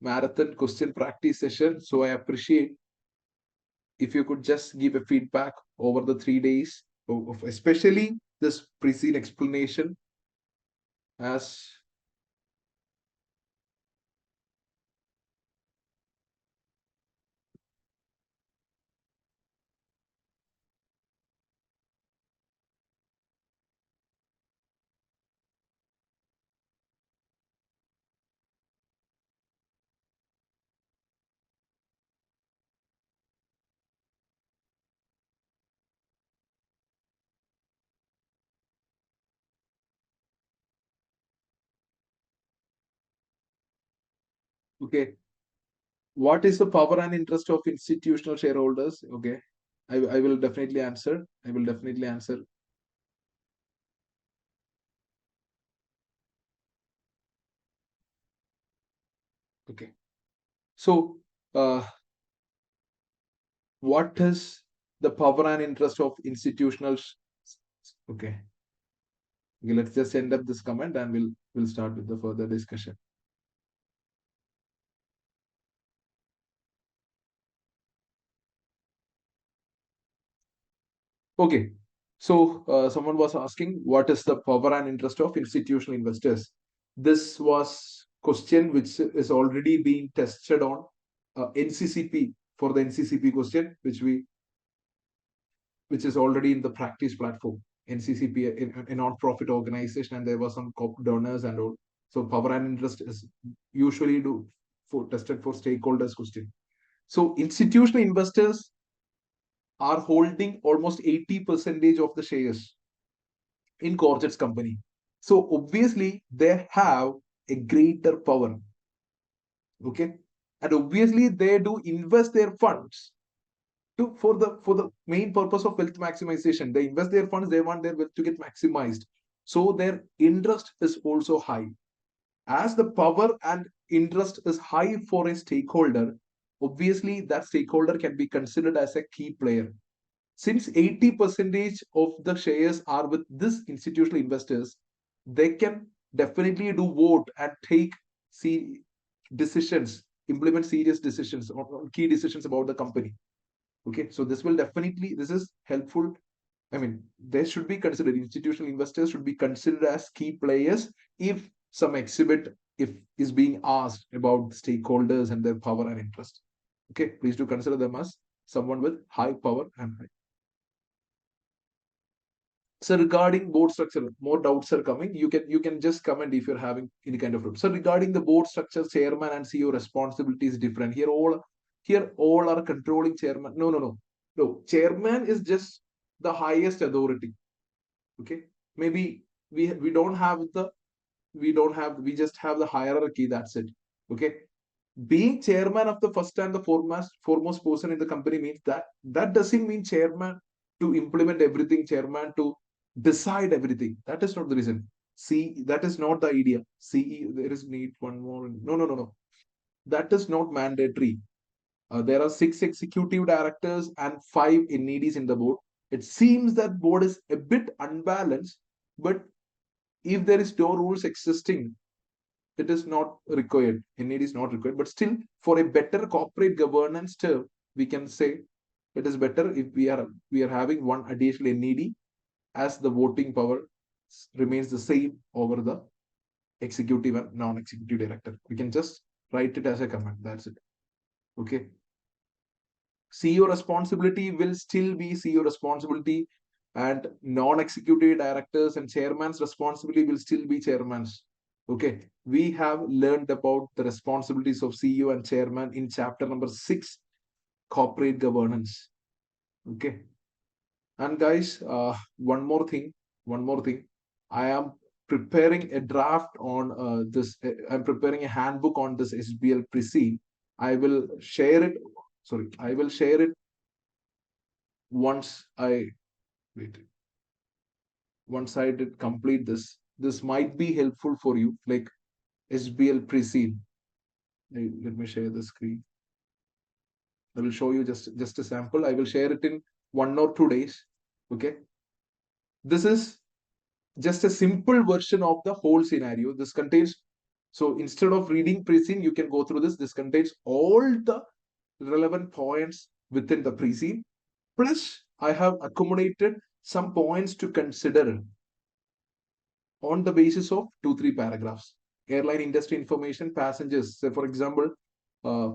marathon question practice session. So I appreciate if you could just give a feedback over the 3 days of especially this Precede explanation, as Okay. What is the power and interest of institutional shareholders? Okay. I will definitely answer. I will definitely answer. Okay. So, what is the power and interest of institutional? Okay. Okay. Let's just end up this comment and we'll start with the further discussion. Okay. So, someone was asking, what is the power and interest of institutional investors? This was question which is already being tested on NCCP for the NCCP question, which is already in the practice platform. NCCP, a non-profit organization, and there were some donors and all. So, power and interest is usually do for tested for stakeholders question. So, institutional investors are holding almost 80% of the shares in Corjet's company. So obviously they have a greater power. Okay. And obviously they do invest their funds to for the main purpose of wealth maximization. They invest their funds, they want their wealth to get maximized. So their interest is also high. As the power and interest is high for a stakeholder, obviously that stakeholder can be considered as a key player. Since 80% of the shares are with this institutional investors, they can definitely do vote and take see decisions, implement serious decisions or key decisions about the company. Okay, so this will definitely, this is helpful. I mean, they should be considered, institutional investors should be considered as key players if some exhibit if is being asked about stakeholders and their power and interest. Okay, please do consider them as someone with high power and high. So regarding board structure, more doubts are coming. You can just comment if you're having any kind of doubt. So regarding the board structure, chairman and CEO responsibility is different. Here all are controlling chairman. No. Chairman is just the highest authority. Okay, maybe we don't have the we just have the hierarchy. That's it. Okay, being chairman of the first and the foremost person in the company means that doesn't mean chairman to implement everything, chairman to decide everything. That is not the reason. See, that is not the idea. CE, there is need one more. No. That is not mandatory. There are 6 executive directors and 5 NEDs in the board. It seems that board is a bit unbalanced, but if there is no rules existing, it is not required. NED is not required, but still, for a better corporate governance term, we can say it is better if we are having one additional NED as the voting power remains the same over the executive and non-executive director. We can just write it as a comment. That's it. Okay. CEO responsibility will still be CEO responsibility, and non-executive directors and chairman's responsibility will still be chairman's. Okay, we have learned about the responsibilities of CEO and chairman in chapter number 6, corporate governance. Okay, and guys, one more thing. I am preparing a draft on this. I'm preparing a handbook on this SBL pre. I will share it. Sorry, I will share it once I wait. Once I did complete this. This might be helpful for you, like SBL pre-seed. Let me share the screen. I will show you just a sample. I will share it in 1 or 2 days. Okay. This is just a simple version of the whole scenario. This contains, so instead of reading pre-scene, you can go through this. This contains all the relevant points within the pre-scene. Plus, I have accommodated some points to consider on the basis of 2-3 paragraphs. Airline industry information, passengers. Say, for example,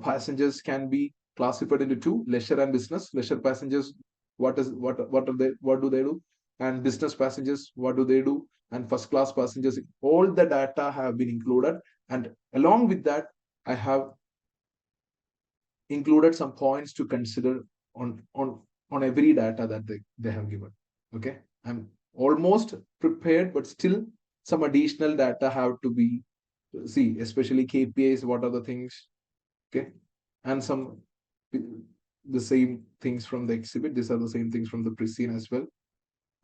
passengers can be classified into two: leisure and business. Leisure passengers, what do they do? And business passengers, what do they do? And first class passengers, all the data have been included. And along with that, I have included some points to consider on every data that they have given. Okay, I'm almost prepared, but still some additional data have to be see, especially KPIs. What are the things? Okay, and some the same things from the exhibit. These are the same things from the pre-scene as well,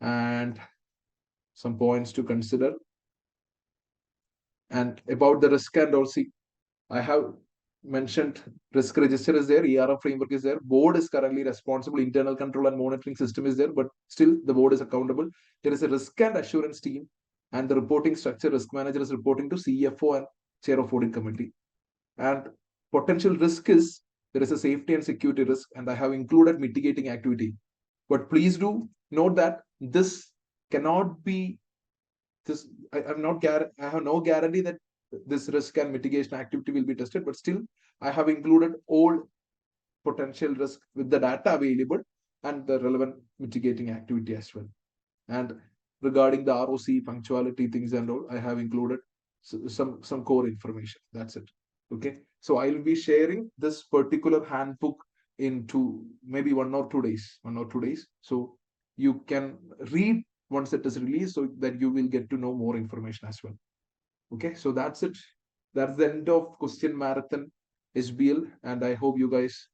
and some points to consider. And about the risk and all, see, I have mentioned risk register is there, ERM framework is there, board is currently responsible, internal control and monitoring system is there, but still the board is accountable. There is a risk and assurance team, and the reporting structure, risk manager is reporting to CFO and chair of audit committee. And potential risk is there is a safety and security risk, and I have included mitigating activity. But please do note that this cannot be this. I have no guarantee that this risk and mitigation activity will be tested, but still I have included all potential risk with the data available and the relevant mitigating activity as well. And regarding the ROC, punctuality things and all, I have included some core information. That's it. Okay. So I'll be sharing this particular handbook into maybe 1 or 2 days. 1 or 2 days. So you can read once it is released so that you will get to know more information as well. Okay. So that's it. That's the end of question marathon SBL. And I hope you guys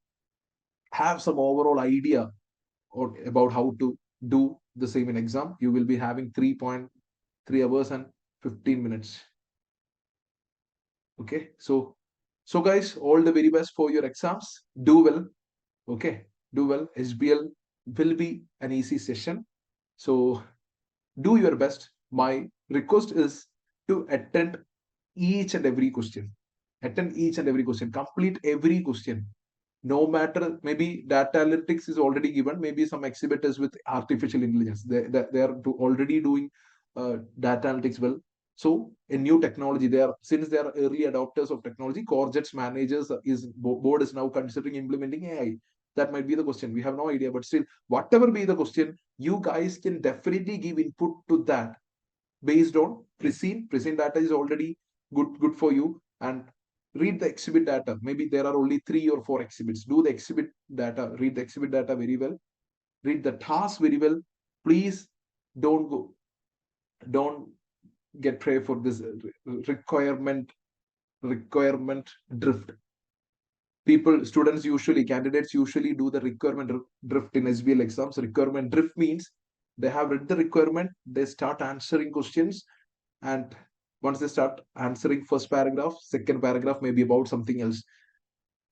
have some overall idea or about how to do the same in exam. You will be having 3.3 hours and 15 minutes. Okay. So guys, all the very best for your exams. Do well. Okay. Do well. SBL will be an easy session. So do your best. My request is to attend each and every question. Attend each and every question. Complete every question. No matter, maybe data analytics is already given, maybe some exhibitors with artificial intelligence, they are already doing data analytics well. So a new technology, they are, since they are early adopters of technology, Corjet's managers is board is now considering implementing AI. That might be the question, we have no idea, but still whatever be the question, you guys can definitely give input to that based on present data is already good for you. And read the exhibit data. Maybe there are only 3 or 4 exhibits. Do the exhibit data, read the exhibit data very well, read the task very well. Please don't get prey for this requirement drift. Candidates usually do the requirement drift in SBL exams. Requirement drift means they have read the requirement, they start answering questions, and once they start answering first paragraph, second paragraph may be about something else.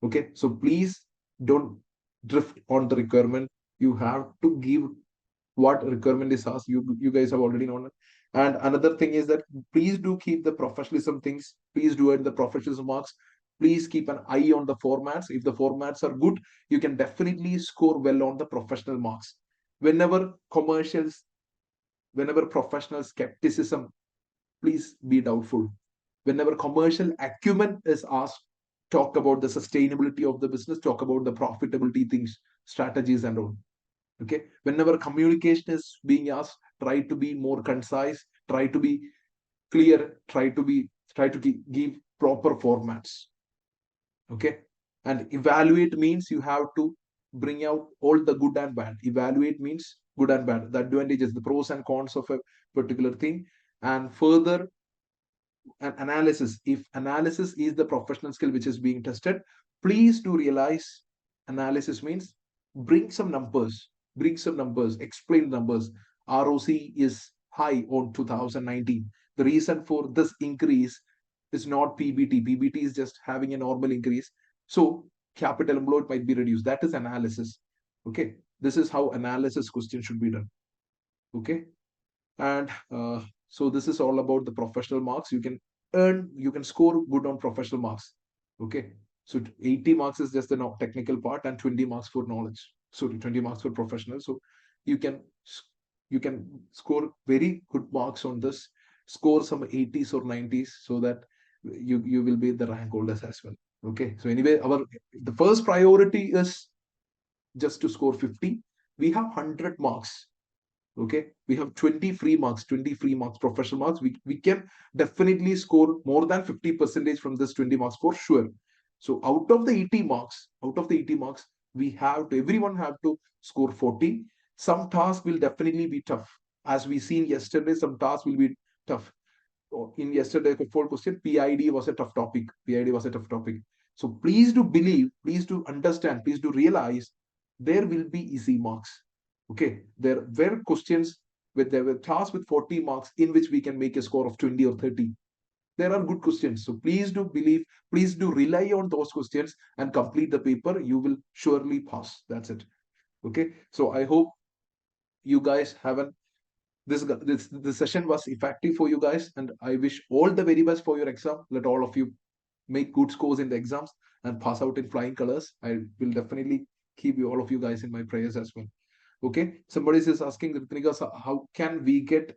Okay, so please don't drift on the requirement. You have to give what requirement is asked. You guys have already known it. And another thing is that please do keep the professionalism things. Please do it the professionalism marks. Please keep an eye on the formats. If the formats are good, you can definitely score well on the professional marks. Whenever professional skepticism, please be doubtful. Whenever commercial acumen is asked, talk about the sustainability of the business, talk about the profitability things, strategies and all. Okay. Whenever communication is being asked, try to be more concise, try to be clear, try to give proper formats. Okay. And evaluate means you have to bring out all the good and bad. Evaluate means good and bad, the advantages, the pros and cons of a particular thing. And further, an analysis. If analysis is the professional skill which is being tested, please do realize analysis means bring some numbers, explain numbers. ROC is high on 2019. The reason for this increase is not PBT. PBT is just having a normal increase. So capital employed might be reduced. That is analysis. Okay. This is how analysis question should be done. Okay. And so this is all about the professional marks. You can score good on professional marks. Okay. So 80 marks is just the technical part and 20 marks for knowledge. So 20 marks for professional. So you can score very good marks on this, score some 80s or 90s so that you will be the rank holders as well. Okay. So anyway, the first priority is just to score 50. We have 100 marks. Okay, we have 20 free marks professional marks. We can definitely score more than 50% from this 20 marks for sure. So out of the 80 marks, everyone have to score 40. Some tasks will definitely be tough. As we seen yesterday, some tasks will be tough. In yesterday, 4 question, PID was a tough topic. So please do believe, please do understand, please do realize there will be easy marks. Okay, there were questions with there were tasks with 40 marks in which we can make a score of 20 or 30. There are good questions. So please do believe, please do rely on those questions and complete the paper. You will surely pass. That's it. Okay. So I hope you guys have an this session was effective for you guys, and I wish all the very best for your exam. Let all of you make good scores in the exams and pass out in flying colors. I will definitely keep you all of you guys in my prayers as well. Okay. Somebody is asking, Rithnika, how can we get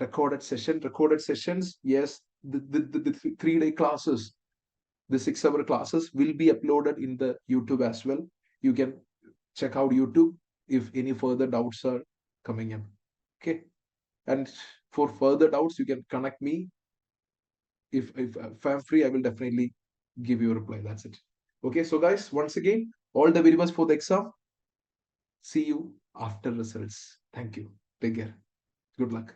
recorded session? Recorded sessions, yes. The 3 day classes, the 6 hour classes will be uploaded in the YouTube as well. You can check out YouTube if any further doubts are coming in. Okay. And for further doubts, you can connect me. If I'm free, I will definitely give you a reply. That's it. Okay. So guys, once again, all the very best for the exam. See you after results. Thank you. Take care. Good luck.